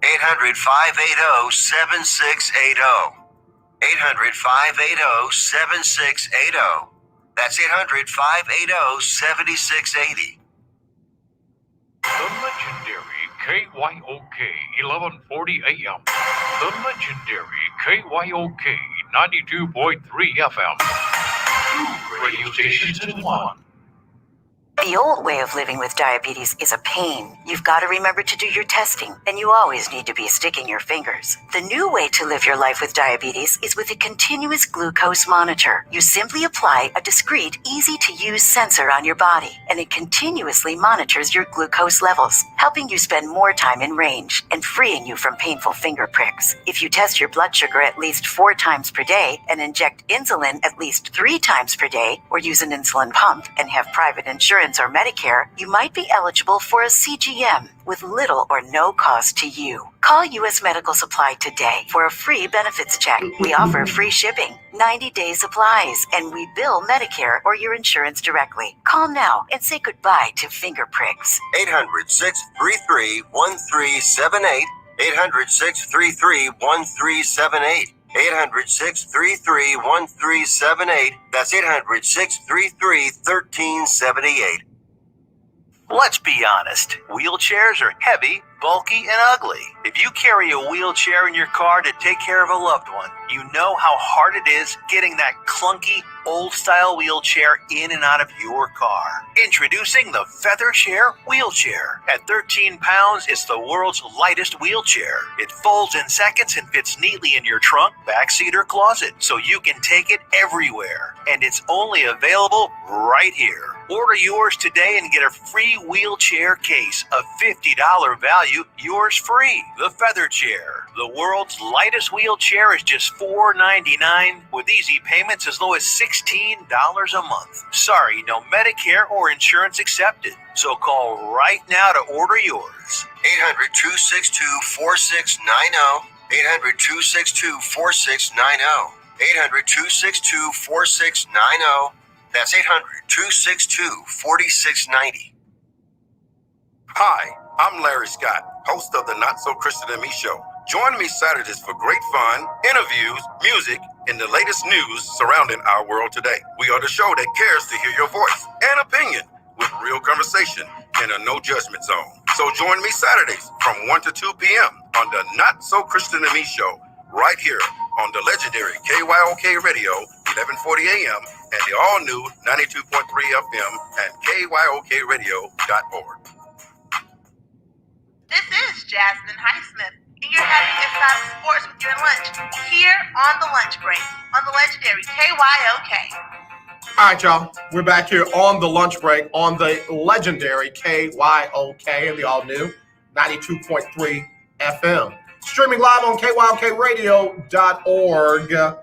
Speaker 6: 800-580-7680. 800-580-7680. That's 800-580-7680.
Speaker 8: The legendary KYOK 1140 AM. The legendary KYOK 92.3 FM. 2 radio stations in one.
Speaker 9: The old way of living with diabetes is a pain. You've got to remember to do your testing, and you always need to be sticking your fingers. The new way to live your life with diabetes is with a continuous glucose monitor. You simply apply a discreet, easy-to-use sensor on your body, and it continuously monitors your glucose levels, helping you spend more time in range and freeing you from painful finger pricks. If you test your blood sugar at least 4 times per day and inject insulin at least 3 times per day, or use an insulin pump and have private insurance or Medicare, you might be eligible for a CGM with little or no cost to you. Call U.S. Medical Supply today for a free benefits check. We offer free shipping, 90-day supplies, and we bill Medicare or your insurance directly. Call now and say goodbye to finger pricks.
Speaker 6: 800-633-1378. 800-633-1378. 800-633-1378. That's 800-633-1378.
Speaker 10: Let's be honest. Wheelchairs are heavy, bulky, and ugly. If you carry a wheelchair in your car to take care of a loved one, you know how hard it is getting that clunky, old-style wheelchair in and out of your car. Introducing the Feather Chair Wheelchair. At 13 pounds, it's the world's lightest wheelchair. It folds in seconds and fits neatly in your trunk, backseat, or closet, so you can take it everywhere. And it's only available right here. Order yours today and get a free wheelchair case, a $50 value, yours free. The Feather Chair, the world's lightest wheelchair, is just $4.99 with easy payments as low as $16 a month. Sorry, no Medicare or insurance accepted. So call right now to order yours.
Speaker 6: 800-262-4690. 800-262-4690. 800-262-4690. That's 800-262-4690.
Speaker 11: Hi, I'm Larry Scott, host of the Not So Christian and Me Show. Join me Saturdays for great fun, interviews, music, and the latest news surrounding our world today. We are the show that cares to hear your voice and opinion with real conversation in a no judgment zone. So join me Saturdays from 1 to 2 p.m. on the Not So Christian and Me Show, right here on the legendary KYOK Radio, 1140 AM, and the all-new 92.3 FM and KYOKradio.org.
Speaker 20: This is Jasmine Highsmith, and you're having Inside Sports with your lunch here on the lunch break on the legendary KYOK.
Speaker 4: All right, y'all. We're back here on the lunch break on the legendary KYOK and the all-new 92.3 FM. Streaming live on KYOKradio.org.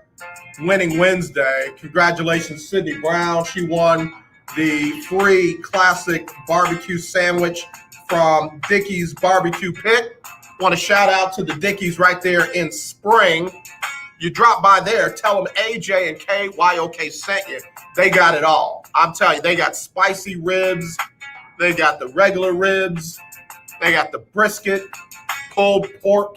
Speaker 4: Winning Wednesday. Congratulations, Sydney Brown. She won the free classic barbecue sandwich from Dickey's Barbecue Pit. Want to shout out to the Dickey's right there in Spring. You drop by there, tell them AJ and KYOK sent you. They got it all. I'm telling you, they got spicy ribs. They got the regular ribs. They got the brisket, pulled pork.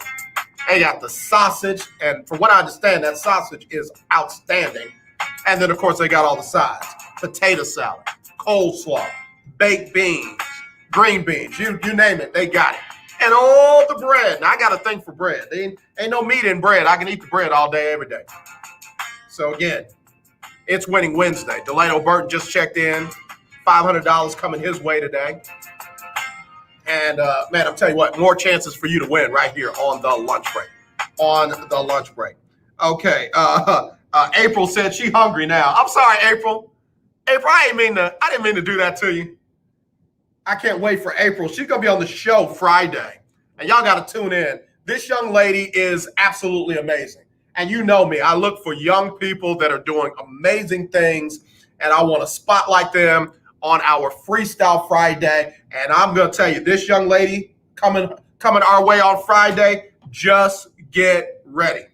Speaker 4: They got the sausage. And from what I understand, that sausage is outstanding. And then, of course, they got all the sides. Potato salad, coleslaw, baked beans, green beans. You name it, they got it. And all the bread. Now, I got a thing for bread. Ain't no meat in bread. I can eat the bread all day, every day. So, again, it's Winning Wednesday. Delano Burton just checked in. $500 coming his way today. And, man, I'm telling you what, more chances for you to win right here on the lunch break. On the lunch break. Okay. April said she hungry now. I'm sorry, April. April, I didn't mean to do that to you. I can't wait for April. She's going to be on the show Friday. And y'all got to tune in. This young lady is absolutely amazing. And you know me. I look for young people that are doing amazing things. And I want to spotlight them on our Freestyle Friday. And I'm going to tell you, this young lady coming our way on Friday, just get ready.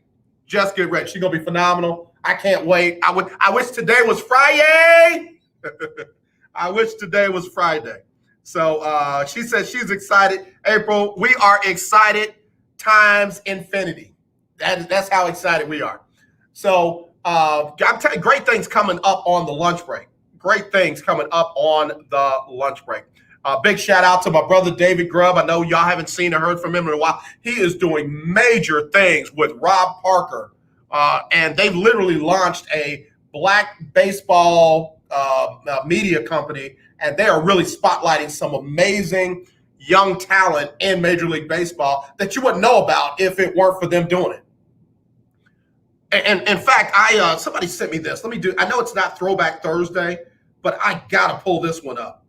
Speaker 4: Just get ready. She's going to be phenomenal. I can't wait. I wish today was Friday. I wish today was Friday. So she says she's excited. April, we are excited times infinity. That's how excited we are. So I'm telling you, great things coming up on the lunch break. Great things coming up on the lunch break. Big shout out to my brother, David Grubb. I know y'all haven't seen or heard from him in a while. He is doing major things with Rob Parker. And they've literally launched a black baseball media company. And they are really spotlighting some amazing young talent in Major League Baseball that you wouldn't know about if it weren't for them doing it. And in fact, somebody sent me this. I know it's not Throwback Thursday, but I got to pull this one up.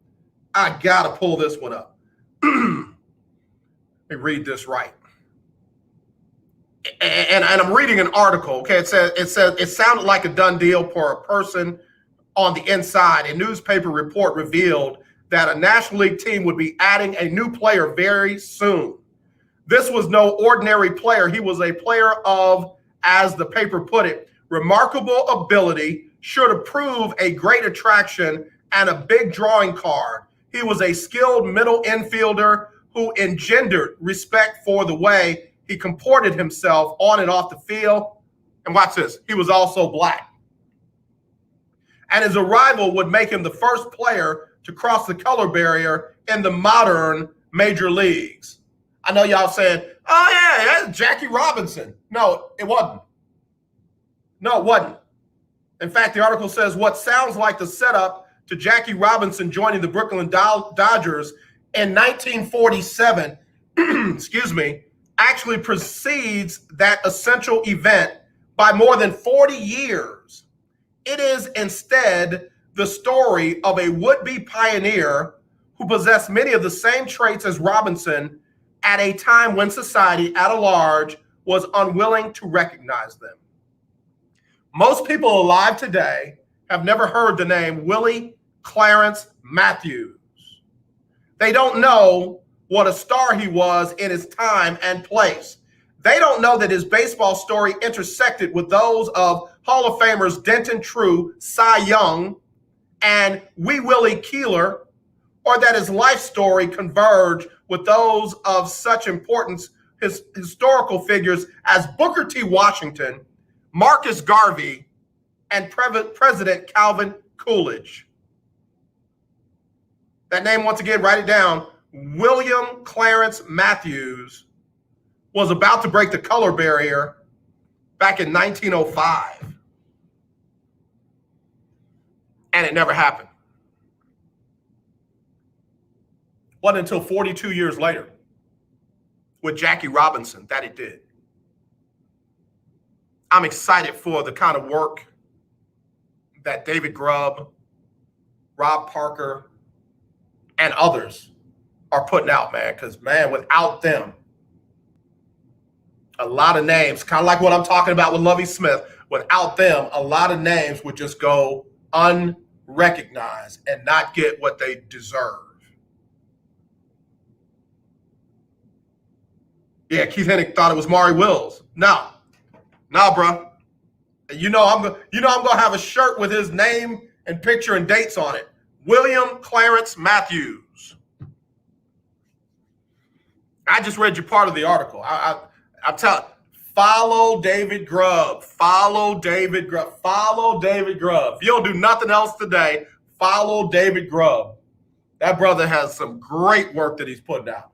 Speaker 4: Let me read this right. And I'm reading an article. Okay, it says it sounded like a done deal for a person on the inside. A newspaper report revealed that a National League team would be adding a new player very soon. This was no ordinary player. He was a player of, as the paper put it, remarkable ability, sure to prove a great attraction and a big drawing card. He was a skilled middle infielder who engendered respect for the way he comported himself on and off the field. And watch this, he was also black. And his arrival would make him the first player to cross the color barrier in the modern major leagues. I know y'all saying, oh yeah, that's Jackie Robinson. No, it wasn't. No, it wasn't. In fact, the article says what sounds like the setup to Jackie Robinson joining the Brooklyn Dodgers in 1947, excuse me, actually precedes that essential event by more than 40 years. It is instead the story of a would-be pioneer who possessed many of the same traits as Robinson at a time when society at large was unwilling to recognize them. Most people alive today have never heard the name Willie Clarence Matthews. They don't know what a star he was in his time and place. They don't know that his baseball story intersected with those of Hall of Famers Denton True, Cy Young, and Wee Willie Keeler, or that his life story converged with those of such importance his historical figures as Booker T. Washington, Marcus Garvey, and President Calvin Coolidge. That name, once again, write it down. William Clarence Matthews was about to break the color barrier back in 1905. And it never happened. Wasn't until 42 years later with Jackie Robinson that it did. I'm excited for the kind of work that David Grubb, Rob Parker, and others are putting out, man, because, man, without them, a lot of names, kind of like what I'm talking about with Lovie Smith, without them, a lot of names would just go unrecognized and not get what they deserve. Yeah, Keith Hennig thought it was Maury Wills. No, bro. You know I'm gonna have a shirt with his name and picture and dates on it. William Clarence Matthews. I just read you part of the article. I'm telling. Follow David Grubb. Follow David Grubb. Follow David Grubb. If you don't do nothing else today, follow David Grubb. That brother has some great work that he's putting out.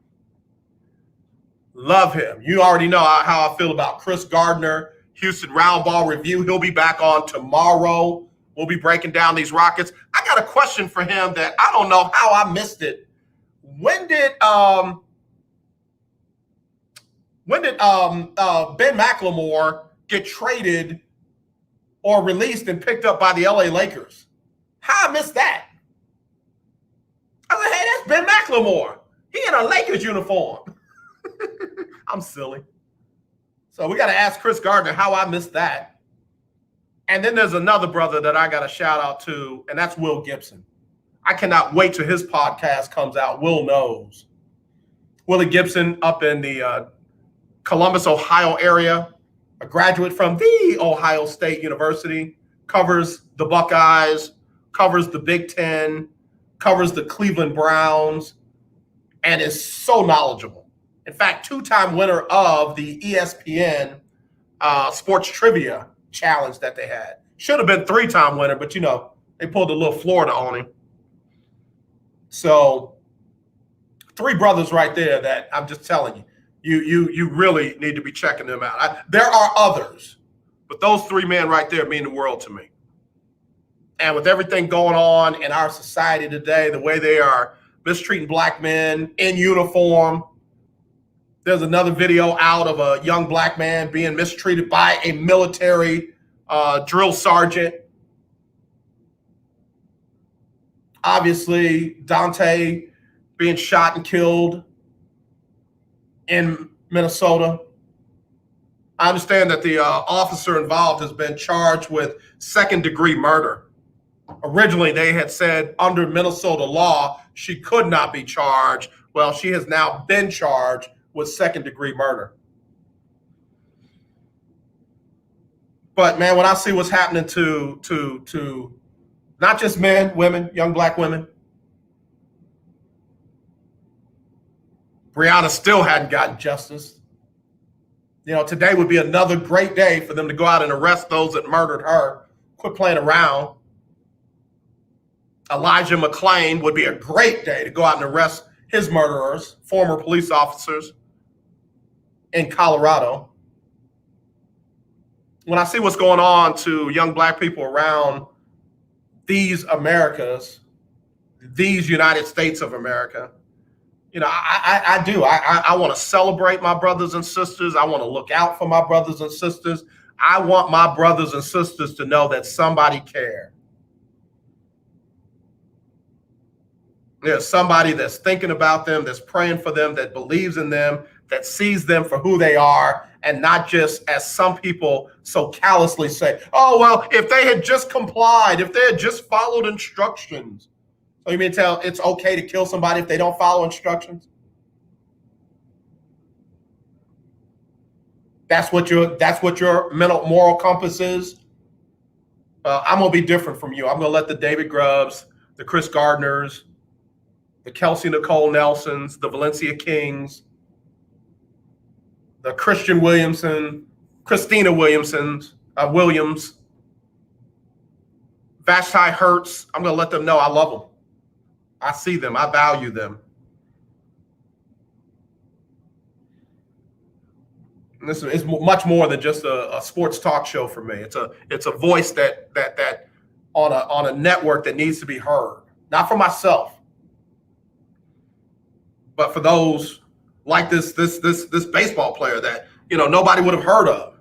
Speaker 4: Love him. You already know how I feel about Chris Gardner, Houston Roundball Review. He'll be back on tomorrow. We'll be breaking down these Rockets. I got a question for him that I don't know how I missed it. When did Ben McLemore get traded or released and picked up by the LA Lakers? How I missed that? I was like, hey, that's Ben McLemore. He in a Lakers uniform. I'm silly. So we got to ask Chris Gardner how I missed that. And then there's another brother that I got to shout out to, and that's Will Gibson. I cannot wait till his podcast comes out. Will knows. Willie Gibson up in the Columbus, Ohio area, a graduate from the Ohio State University, covers the Buckeyes, covers the Big Ten, covers the Cleveland Browns, and is so knowledgeable. In fact, two-time winner of the ESPN Sports Trivia Challenge that they had. Should have been three-time winner, but, they pulled a little Florida on him. So, three brothers right there that I'm just telling you, you really need to be checking them out. There are others, but those three men right there mean the world to me. And with everything going on in our society today, the way they are mistreating black men in uniform, there's another video out of a young black man being mistreated by a military drill sergeant. Obviously, Dante being shot and killed in Minnesota. I understand that the officer involved has been charged with second-degree murder. Originally, they had said under Minnesota law, she could not be charged. Well, she has now been charged with second-degree murder. But, man, when I see what's happening to not just men, women, young black women, Breonna still hadn't gotten justice. Today would be another great day for them to go out and arrest those that murdered her. Quit playing around. Elijah McClain would be a great day to go out and arrest his murderers, former police officers in Colorado. When I see what's going on to young black people around these Americas, these United States of America, I do. I want to celebrate my brothers and sisters. I want to look out for my brothers and sisters. I want my brothers and sisters to know that somebody cares. There's somebody that's thinking about them, that's praying for them, that believes in them, that sees them for who they are, and not just as some people so callously say, oh, well, if they had just complied, if they had just followed instructions. So you mean tell it's okay to kill somebody if they don't follow instructions? That's what your moral compass is? I'm going to be different from you. I'm going to let the David Grubbs, the Chris Gardners, the Kelsey Nicole Nelsons, the Valencia Kings, the Christina Williams, Vashti Hurts. I'm going to let them know I love them. I see them. I value them. And this is much more than just a sports talk show for me. It's a voice that on a network that needs to be heard. Not for myself, but for those like this baseball player that nobody would have heard of,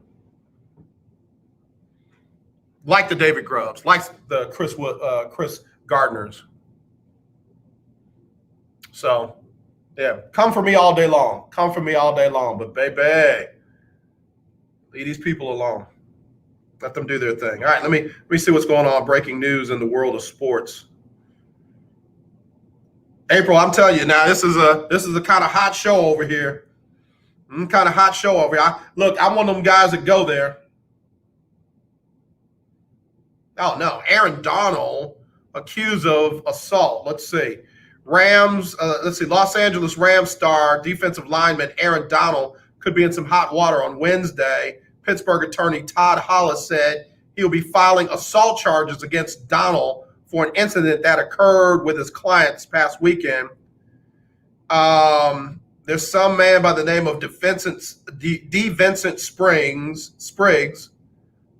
Speaker 4: like the David Grubbs, like the Chris Gardners. So, yeah, come for me all day long. Come for me all day long, but baby, leave these people alone. Let them do their thing. All right, let me see what's going on. Breaking news in the world of sports. April, I'm telling you now, this is a kind of hot show over here. Kind of hot show over here. I'm one of them guys that go there. Oh no, Aaron Donald accused of assault. Let's see. Los Angeles Rams star defensive lineman Aaron Donald could be in some hot water on Wednesday. Pittsburgh attorney Todd Hollis said he'll be filing assault charges against Donald for an incident that occurred with his client this past weekend. There's some man by the name of D. Vincent Spriggs,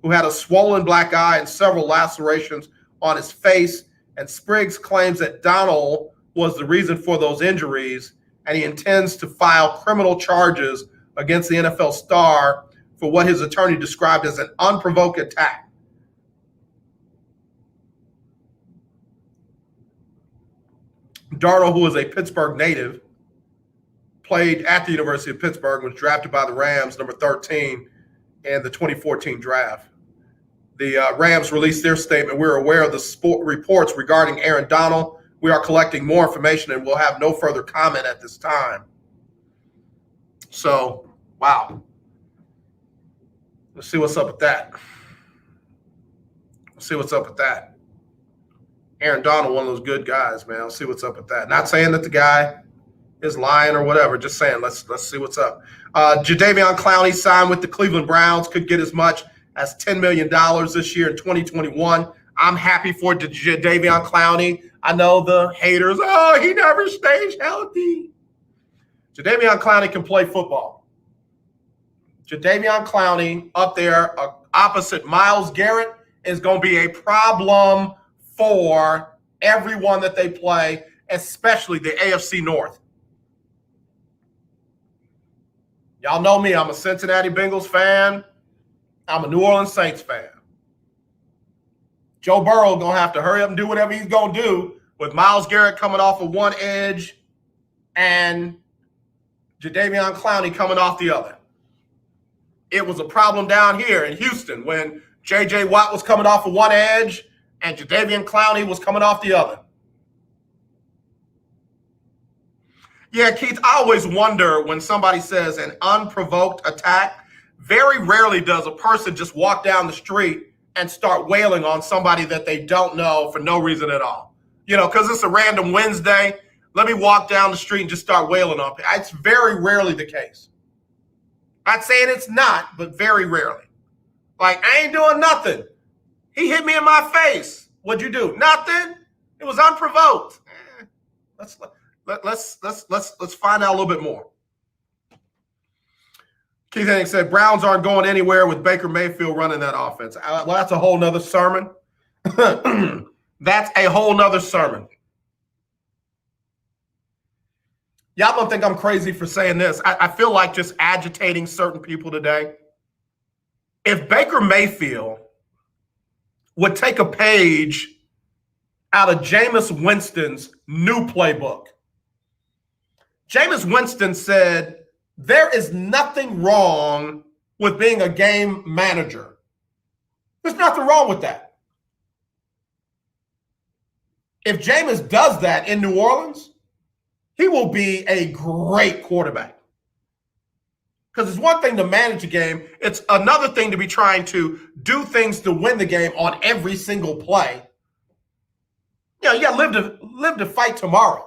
Speaker 4: who had a swollen black eye and several lacerations on his face. And Spriggs claims that Donald was the reason for those injuries, and he intends to file criminal charges against the NFL star for what his attorney described as an unprovoked attack. Darnold, who is a Pittsburgh native, played at the University of Pittsburgh, was drafted by the Rams, number 13, in the 2014 draft. The Rams released their statement. We're aware of the reports regarding Aaron Donald. We are collecting more information and we'll have no further comment at this time. So, wow. Let's see what's up with that. Aaron Donald, one of those good guys, man. Let's see what's up with that. Not saying that the guy is lying or whatever. Just saying, let's see what's up. Jadeveon Clowney signed with the Cleveland Browns, could get as much as $10 million this year in 2021. I'm happy for Jadeveon Clowney. I know the haters, he never stays healthy. Jadeveon Clowney can play football. Jadeveon Clowney up there opposite Myles Garrett is going to be a problem for everyone that they play, especially the AFC North. Y'all know me. I'm a Cincinnati Bengals fan. I'm a New Orleans Saints fan. Joe Burrow going to have to hurry up and do whatever he's going to do with Myles Garrett coming off of one edge and Jadeveon Clowney coming off the other. It was a problem down here in Houston when J.J. Watt was coming off of one edge and Jadeveon Clowney was coming off the other. Yeah, Keith, I always wonder when somebody says an unprovoked attack, very rarely does a person just walk down the street and start wailing on somebody that they don't know for no reason at all. Because it's a random Wednesday, let me walk down the street and just start wailing on people. It's very rarely the case. Not saying it's not, but very rarely. Like, I ain't doing nothing. He hit me in my face. What'd you do? Nothing. It was unprovoked. Let's find out a little bit more. Keith Hennig said Browns aren't going anywhere with Baker Mayfield running that offense. Well, that's a whole nother sermon. That's a whole nother sermon. Y'all don't think I'm crazy for saying this. I feel like just agitating certain people today. If Baker Mayfield would take a page out of Jameis Winston's new playbook. Jameis Winston said, there is nothing wrong with being a game manager. There's nothing wrong with that. If Jameis does that in New Orleans, he will be a great quarterback. Because it's one thing to manage a game. It's another thing to be trying to do things to win the game on every single play. You know, you got to live to fight tomorrow.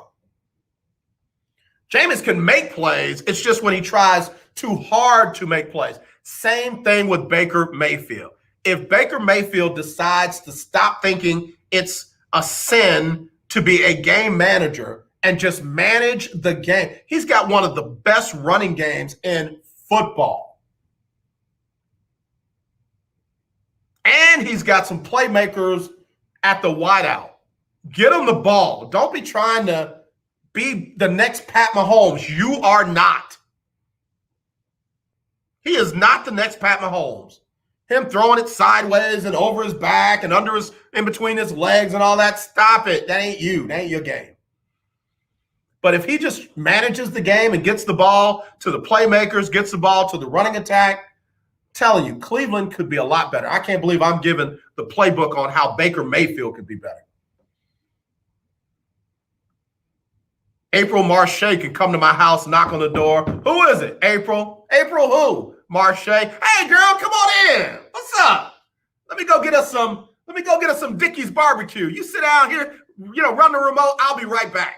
Speaker 4: Jameis can make plays. It's just when he tries too hard to make plays. Same thing with Baker Mayfield. If Baker Mayfield decides to stop thinking it's a sin to be a game manager and just manage the game, he's got one of the best running games in football. And he's got some playmakers at the wideout. Get him the ball. Don't be trying to be the next Pat Mahomes. You are not. He is not the next Pat Mahomes. Him throwing it sideways and over his back and in between his legs and all that. Stop it. That ain't you. That ain't your game. But if he just manages the game and gets the ball to the playmakers, gets the ball to the running attack, I'm telling you, Cleveland could be a lot better. I can't believe I'm giving the playbook on how Baker Mayfield could be better. April Marche can come to my house, knock on the door. Who is it? April? April who? Marche. Hey girl, come on in. What's up? Let me go get us some Dickie's barbecue. You sit down here, run the remote. I'll be right back.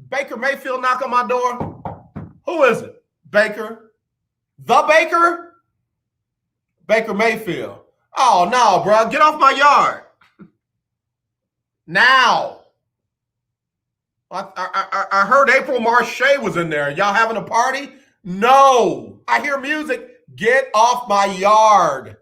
Speaker 4: Baker Mayfield knock on my door. Who is it? Baker? The Baker? Baker Mayfield. Oh no, bro. Get off my yard. Now. I heard April Marche was in there. Y'all having a party? No. I hear music. Get off my yard.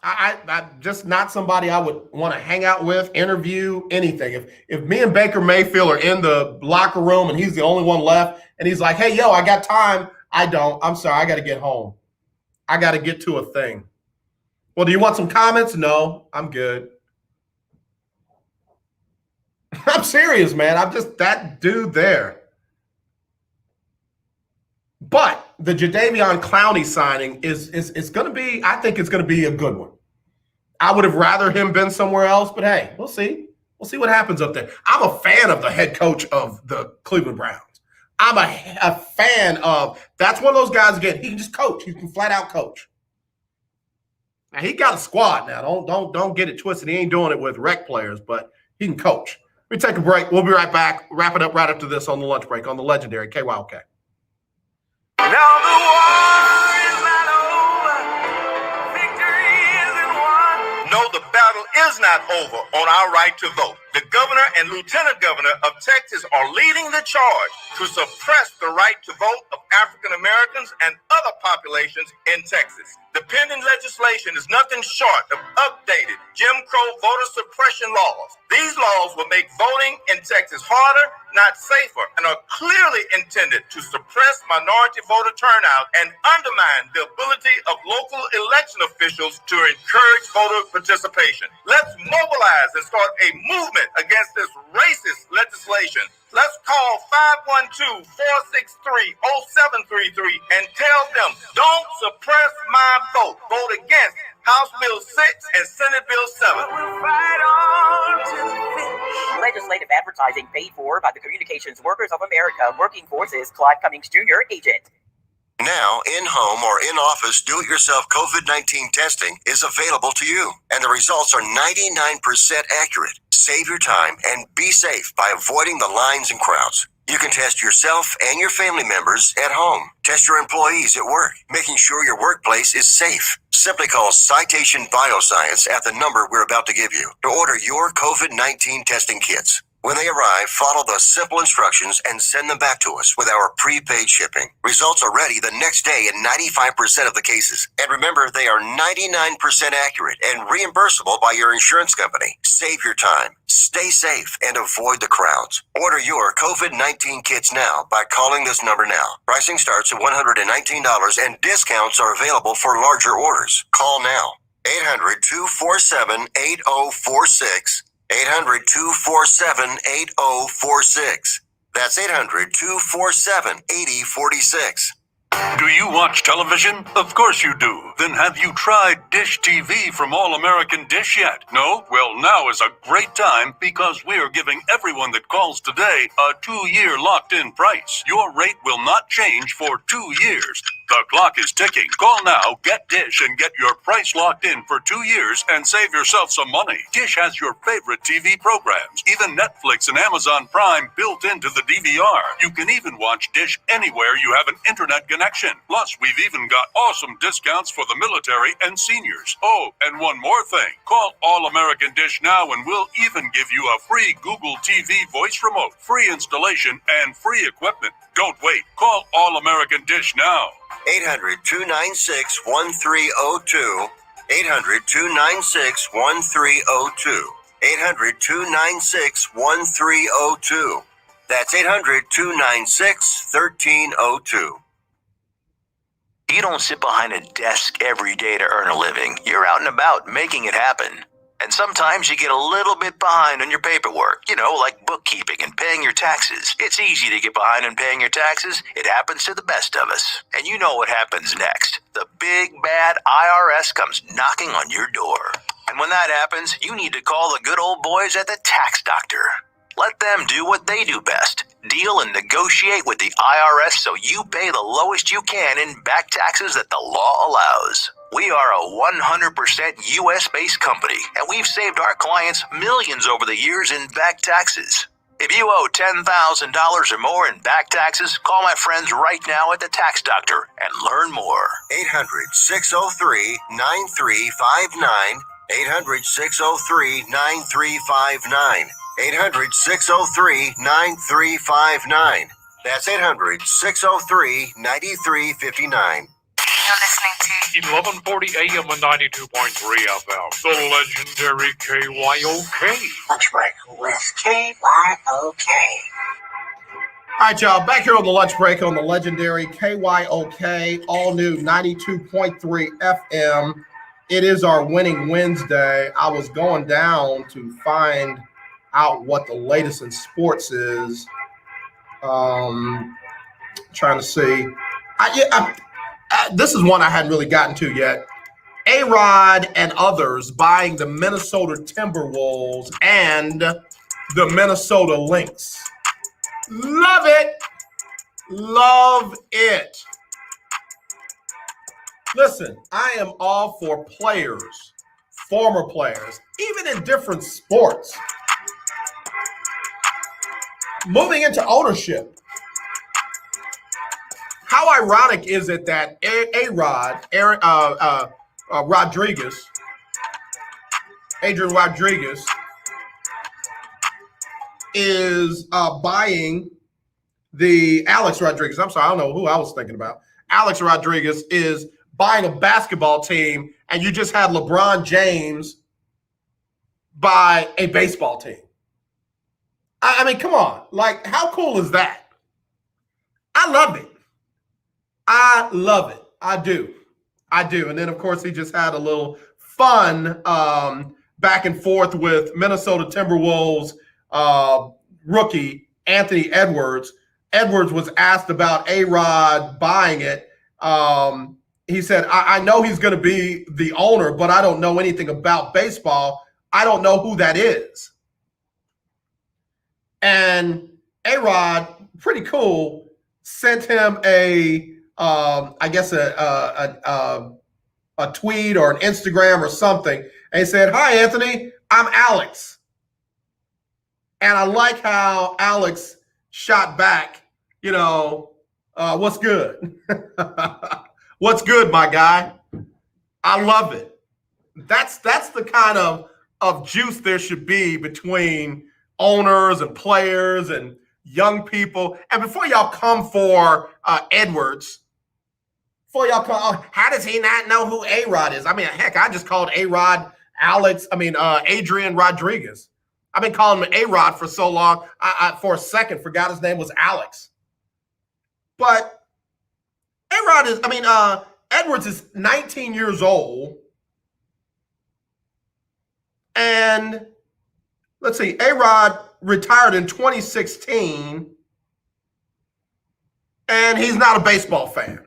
Speaker 4: I'm just not somebody I would want to hang out with, interview, anything. If me and Baker Mayfield are in the locker room and he's the only one left and he's like, hey, yo, I got time. I don't. I'm sorry. I got to get home. I got to get to a thing. Well, do you want some comments? No, I'm good. I'm serious, man. I'm just that dude there. But the Jadeveon Clowney signing is going to be, I think it's going to be a good one. I would have rather him been somewhere else, but hey, we'll see. We'll see what happens up there. I'm a fan of the head coach of the Cleveland Browns. I'm a fan of, that's one of those guys, again, he can just coach. He can flat out coach. Now, he got a squad now. Don't get it twisted. He ain't doing it with rec players, but he can coach. Let me take a break. We'll be right back. Wrap it up right after this on the lunch break on the legendary KYOK.
Speaker 3: Now the war is not over. Victory isn't won.
Speaker 11: No, the battle is not over on our right to vote. The governor and lieutenant governor of Texas are leading the charge to suppress the right to vote of African Americans and other populations in Texas. The pending legislation is nothing short of updated Jim Crow voter suppression laws. These laws will make voting in Texas harder, not safer, and are clearly intended to suppress minority voter turnout and undermine the ability of local election officials to encourage voter participation. Let's mobilize and start a movement against this racist legislation. Let's call 512-463-0733 and tell them, don't suppress my vote. Vote against House Bill 6 and Senate Bill 7.
Speaker 19: Legislative advertising paid for by the Communications Workers of America Working Forces Clive Cummings Jr. agent.
Speaker 6: Now, in-home or in-office do-it-yourself COVID-19 testing is available to you, and the results are 99% accurate. Save your time and be safe by avoiding the lines and crowds. You can test yourself and your family members at home. Test your employees at work, making sure your workplace is safe. Simply call Citation Bioscience at the number we're about to give you to order your COVID-19 testing kits. When they arrive, follow the simple instructions and send them back to us with our prepaid shipping. Results are ready the next day in 95% of the cases. And remember, they are 99% accurate and reimbursable by your insurance company. Save your time, stay safe, and avoid the crowds. Order your COVID-19 kits now by calling this number now. Pricing starts at $119 and discounts are available for larger orders. Call now. 800-247-8046. 800-247-8046. That's 800-247-8046.
Speaker 16: Do you watch television? Of course you do. Then have you tried Dish TV from All American Dish yet? No? Well, now is a great time because we are giving everyone that calls today a 2-year locked-in price. Your rate will not change for 2 years. The clock is ticking. Call now, get Dish, and get your price locked in for 2 years and save yourself some money. Dish has your favorite TV programs, even Netflix and Amazon Prime built into the DVR. You can even watch Dish anywhere you have an internet connection. Plus, we've even got awesome discounts for the military and seniors. Oh, and one more thing. Call All American Dish now and we'll even give you a free Google TV voice remote, free installation, and free equipment. Don't wait. Call All American Dish now.
Speaker 6: 800-296-1302. 800-296-1302. 800-296-1302. That's 800-296-1302.
Speaker 18: You don't sit behind a desk every day to earn a living. You're out and about making it happen. And sometimes you get a little bit behind on your paperwork, like bookkeeping and paying your taxes. It's easy to get behind on paying your taxes. It happens to the best of us. And you know what happens next. The big bad IRS comes knocking on your door. And when that happens, you need to call the good old boys at the Tax Doctor. Let them do what they do best. Deal and negotiate with the IRS so you pay the lowest you can in back taxes that the law allows. We are a 100% U.S.-based company, and we've saved our clients millions over the years in back taxes. If you owe $10,000 or more in back taxes, call my friends right now at the Tax Doctor and learn more.
Speaker 6: 800-603-9359. 800-603-9359. 800-603-9359. That's 800-603-9359.
Speaker 20: You're listening to
Speaker 8: 1140 AM and 92.3 FM. The legendary KYOK.
Speaker 7: Lunch break with KYOK.
Speaker 4: All right, y'all, back here on the lunch break on the legendary KYOK, all new 92.3 FM. It is our winning Wednesday. I was going down to find out what the latest in sports is. Trying to see. This is one I hadn't really gotten to yet. A-Rod and others buying the Minnesota Timberwolves and the Minnesota Lynx. Love it. Love it. Listen, I am all for players, former players, even in different sports, moving into ownership. How ironic is it that Adrian Rodriguez is buying the Alex Rodriguez. I'm sorry, I don't know who I was thinking about. Alex Rodriguez is buying a basketball team, and you just had LeBron James buy a baseball team. I mean, come on. Like, how cool is that? I love it. I love it. I do. And then, of course, he just had a little fun back and forth with Minnesota Timberwolves rookie Anthony Edwards. Edwards was asked about A-Rod buying it. He said, I know he's going to be the owner, but I don't know anything about baseball. I don't know who that is. And A-Rod, pretty cool, sent him a I guess a tweet or an Instagram or something, and he said, "Hi, Anthony, I'm Alex." And I like how Alex shot back, what's good? What's good, my guy? I love it. That's the kind of juice there should be between owners and players and young people. And before y'all come for Edwards, before y'all come, oh, how does he not know who A-Rod is? I mean, heck, I just called A-Rod Adrian Rodriguez. I've been calling him A-Rod for so long, I for a second forgot his name was Alex. But Edwards is 19 years old. And let's see, A-Rod retired in 2016, and he's not a baseball fan.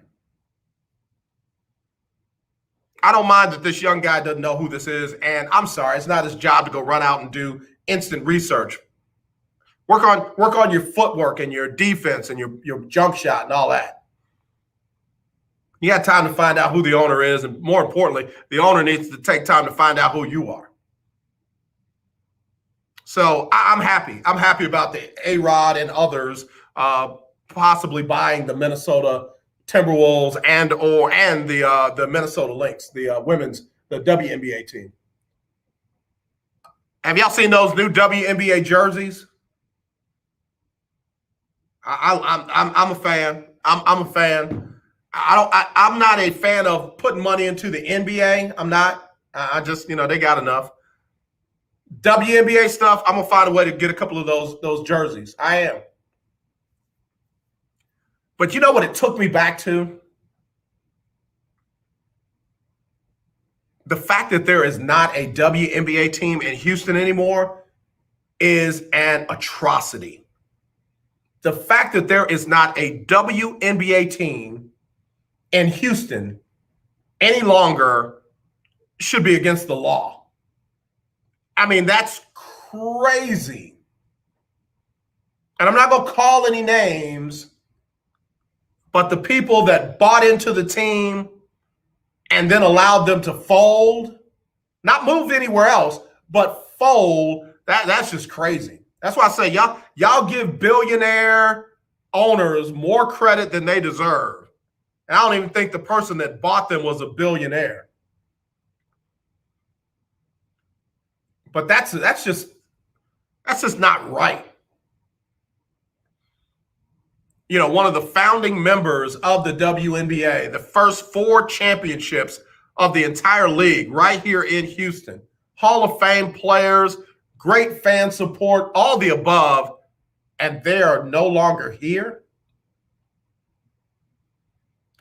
Speaker 4: I don't mind that this young guy doesn't know who this is, and I'm sorry, it's not his job to go run out and do instant research. Work on your footwork and your defense and your jump shot and all that. You got time to find out who the owner is, and more importantly, the owner needs to take time to find out who you are. So I'm happy. I'm happy about the A-Rod and others possibly buying the Minnesota Timberwolves and the Minnesota Lynx, the WNBA team. Have y'all seen those new WNBA jerseys? I'm a fan. I'm a fan. I'm not a fan of putting money into the NBA. I'm not. I just, they got enough. WNBA stuff, I'm gonna find a way to get a couple of those jerseys. I am. But you know what it took me back to? The fact that there is not a WNBA team in Houston anymore is an atrocity. The fact that there is not a WNBA team in Houston any longer should be against the law. I mean, that's crazy. And I'm not going to call any names, but the people that bought into the team and then allowed them to fold, not move anywhere else, but fold, that's just crazy. That's why I say y'all give billionaire owners more credit than they deserve. And I don't even think the person that bought them was a billionaire. But that's just not right. One of the founding members of the WNBA, the first 4 championships of the entire league right here in Houston, Hall of Fame players, great fan support, all the above, and they are no longer here.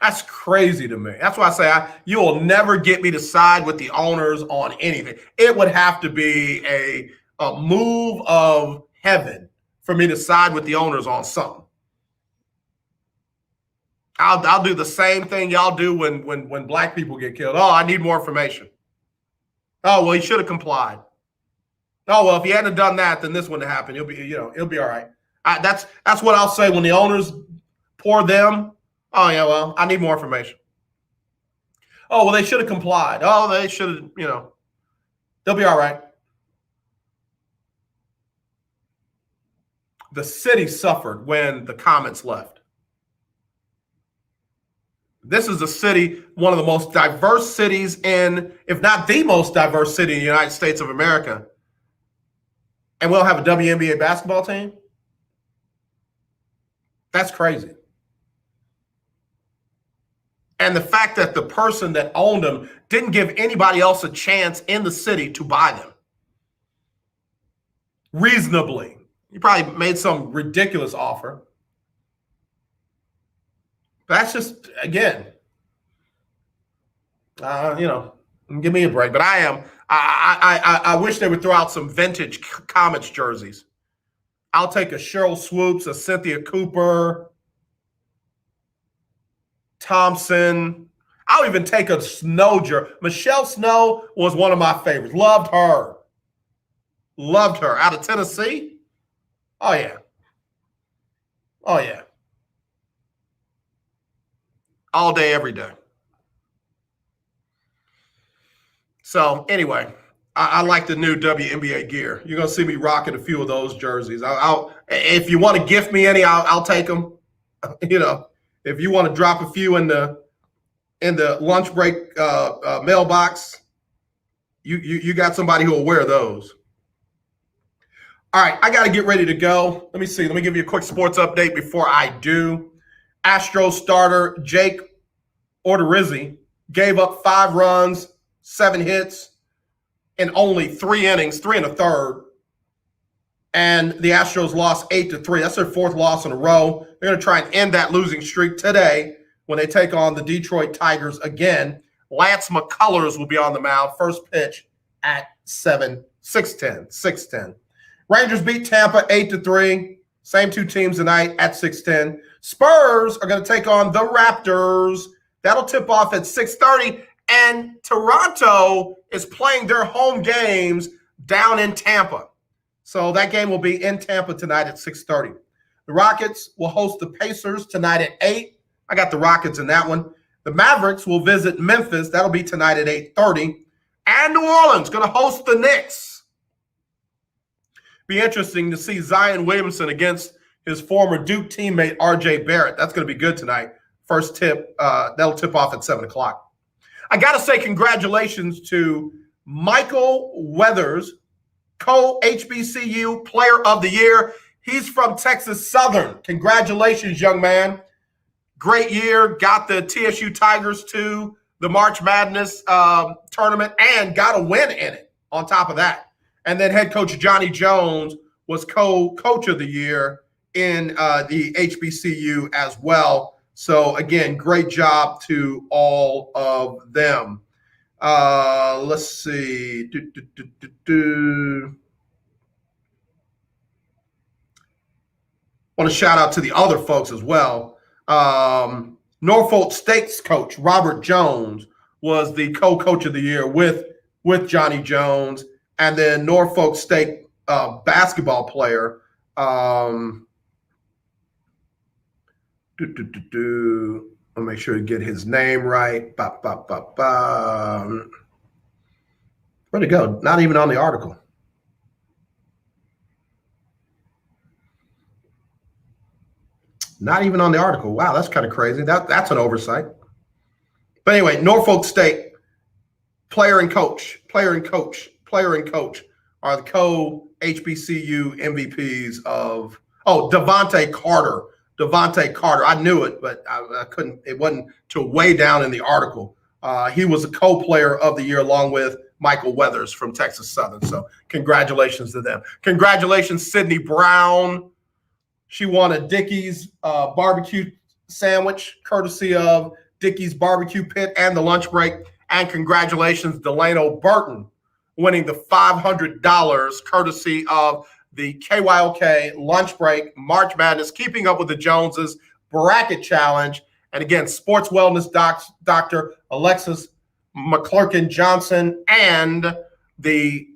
Speaker 4: That's crazy to me. That's why I say you will never get me to side with the owners on anything. It would have to be a move of heaven for me to side with the owners on something. I'll do the same thing y'all do when black people get killed. Oh, I need more information. Oh, well, he should have complied. Oh, well, if he hadn't done that, then this wouldn't have happened. It'll be all right. That's what I'll say when the owners pour them. Oh, yeah, well, I need more information. Oh, well, they should have complied. Oh, they should have, they'll be all right. The city suffered when the Comets left. This is a city, one of the most diverse cities if not the most diverse city in the United States of America. And we'll have a WNBA basketball team? That's crazy. And the fact that the person that owned them didn't give anybody else a chance in the city to buy them. Reasonably. He probably made some ridiculous offer. That's just, again, give me a break. But I wish they would throw out some vintage Comets jerseys. I'll take a Cheryl Swoops, a Cynthia Cooper, Thompson. I'll even take a Snow jersey. Michelle Snow was one of my favorites. Loved her. Out of Tennessee? Oh, yeah. all day, every day. So anyway, I like the new WNBA gear. You're gonna see me rocking a few of those jerseys. I'll if you want to gift me any, I'll take them. You know, if you want to drop a few in the lunch break mailbox, you got somebody who will wear those. All right, I got to get ready to go. Let me see. Let me give you a quick sports update before I do. Astros starter Jake Odorizzi gave up 5 runs, 7 hits in only 3 innings, 3 1/3. And the Astros lost 8-3. That's their 4th loss in a row. They're going to try and end that losing streak today when they take on the Detroit Tigers again. Lance McCullers will be on the mound. First pitch at 6:10. Rangers beat Tampa 8-3. Same 2 teams tonight at 6:10. Spurs are going to take on the Raptors. That'll tip off at 6:30. And Toronto is playing their home games down in Tampa. So that game will be in Tampa tonight at 6:30. The Rockets will host the Pacers tonight at 8. I got the Rockets in that one. The Mavericks will visit Memphis. That'll be tonight at 8:30. And New Orleans going to host the Knicks. Be interesting to see Zion Williamson against his former Duke teammate R.J. Barrett. That's going to be good tonight. First tip, that'll tip off at 7 o'clock. I got to say congratulations to Michael Weathers, co-HBCU Player of the Year. He's from Texas Southern. Congratulations, young man. Great year. Got the TSU Tigers to the March Madness tournament and got a win in it on top of that. And then head coach Johnny Jones was co-coach of the year in the HBCU as well. So, again, great job to all of them. Let's see. Want to shout out to the other folks as well. Norfolk State's coach, Robert Jones, was the co-coach of the year with Johnny Jones. And then Norfolk State basketball player, I'll make sure to get his name right. Where'd it go? Not even on the article. Not even on the article. Wow, that's kind of crazy. That's an oversight. But anyway, Norfolk State player and coach are the co-HBCU MVPs of Devontae Carter. I knew it, but I couldn't. It wasn't till way down in the article. He was a co-player of the year along with Michael Weathers from Texas Southern. So congratulations to them. Congratulations, Sydney Brown. She won a Dickey's barbecue sandwich, courtesy of Dickey's Barbecue Pit and the lunch break. And congratulations, Delano Burton, winning the $500 courtesy of the KYOK lunch break, March Madness, Keeping Up with the Joneses bracket challenge. And again, sports wellness Dr. Alexis McClurkin Johnson and the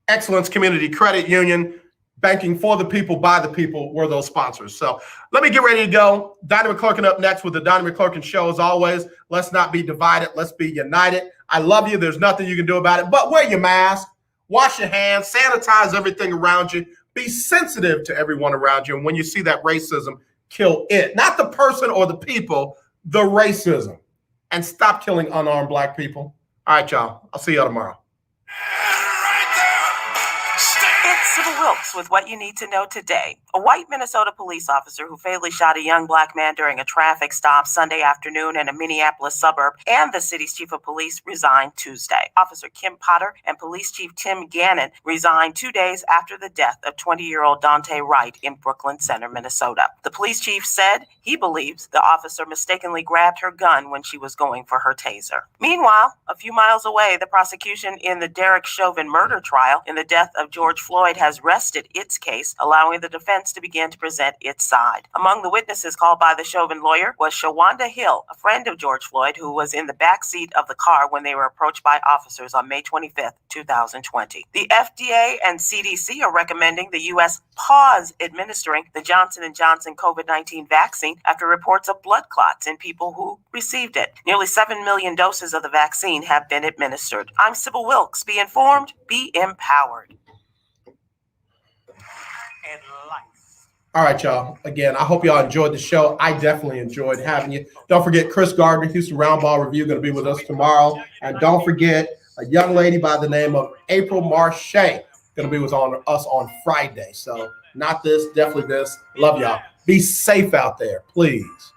Speaker 4: Excellence Community Credit Union, banking for the people, by the people, were those sponsors. So let me get ready to go. Donnie McClurkin up next with the Donnie McClurkin Show. As always, let's not be divided. Let's be united. I love you. There's nothing you can do about it, but wear your mask, wash your hands, sanitize everything around you. Be sensitive to everyone around you. And when you see that racism, kill it. Not the person or the people, the racism. And stop killing unarmed black people. All right, y'all. I'll see y'all tomorrow.
Speaker 15: It's Sybil Wilkes with what you need to know today. A white Minnesota police officer who fatally shot a young black man during a traffic stop Sunday afternoon in a Minneapolis suburb and the city's chief of police resigned Tuesday. Officer Kim Potter and Police Chief Tim Gannon resigned 2 days after the death of 20-year-old Dante Wright in Brooklyn Center, Minnesota. The police chief said he believes the officer mistakenly grabbed her gun when she was going for her taser. Meanwhile, a few miles away, the prosecution in the Derek Chauvin murder trial in the death of George Floyd has rested rested its case, allowing the defense to begin to present its side. Among the witnesses called by the Chauvin lawyer was Shawanda Hill, a friend of George Floyd who was in the back seat of the car when they were approached by officers on May 25th, 2020. The FDA and CDC are recommending the U.S. pause administering the Johnson & Johnson COVID-19 vaccine after reports of blood clots in people who received it. Nearly 7 million doses of the vaccine have been administered. I'm Sybil Wilkes. Be informed, be empowered.
Speaker 1: And life.
Speaker 4: All right, y'all. Again, I hope y'all enjoyed the show. I definitely enjoyed having you. Don't forget, Chris Gardner, Houston Roundball Review, going to be with us tomorrow. And don't forget, a young lady by the name of April Marche going to be with us on Friday. So not this, definitely this. Love y'all. Be safe out there, please.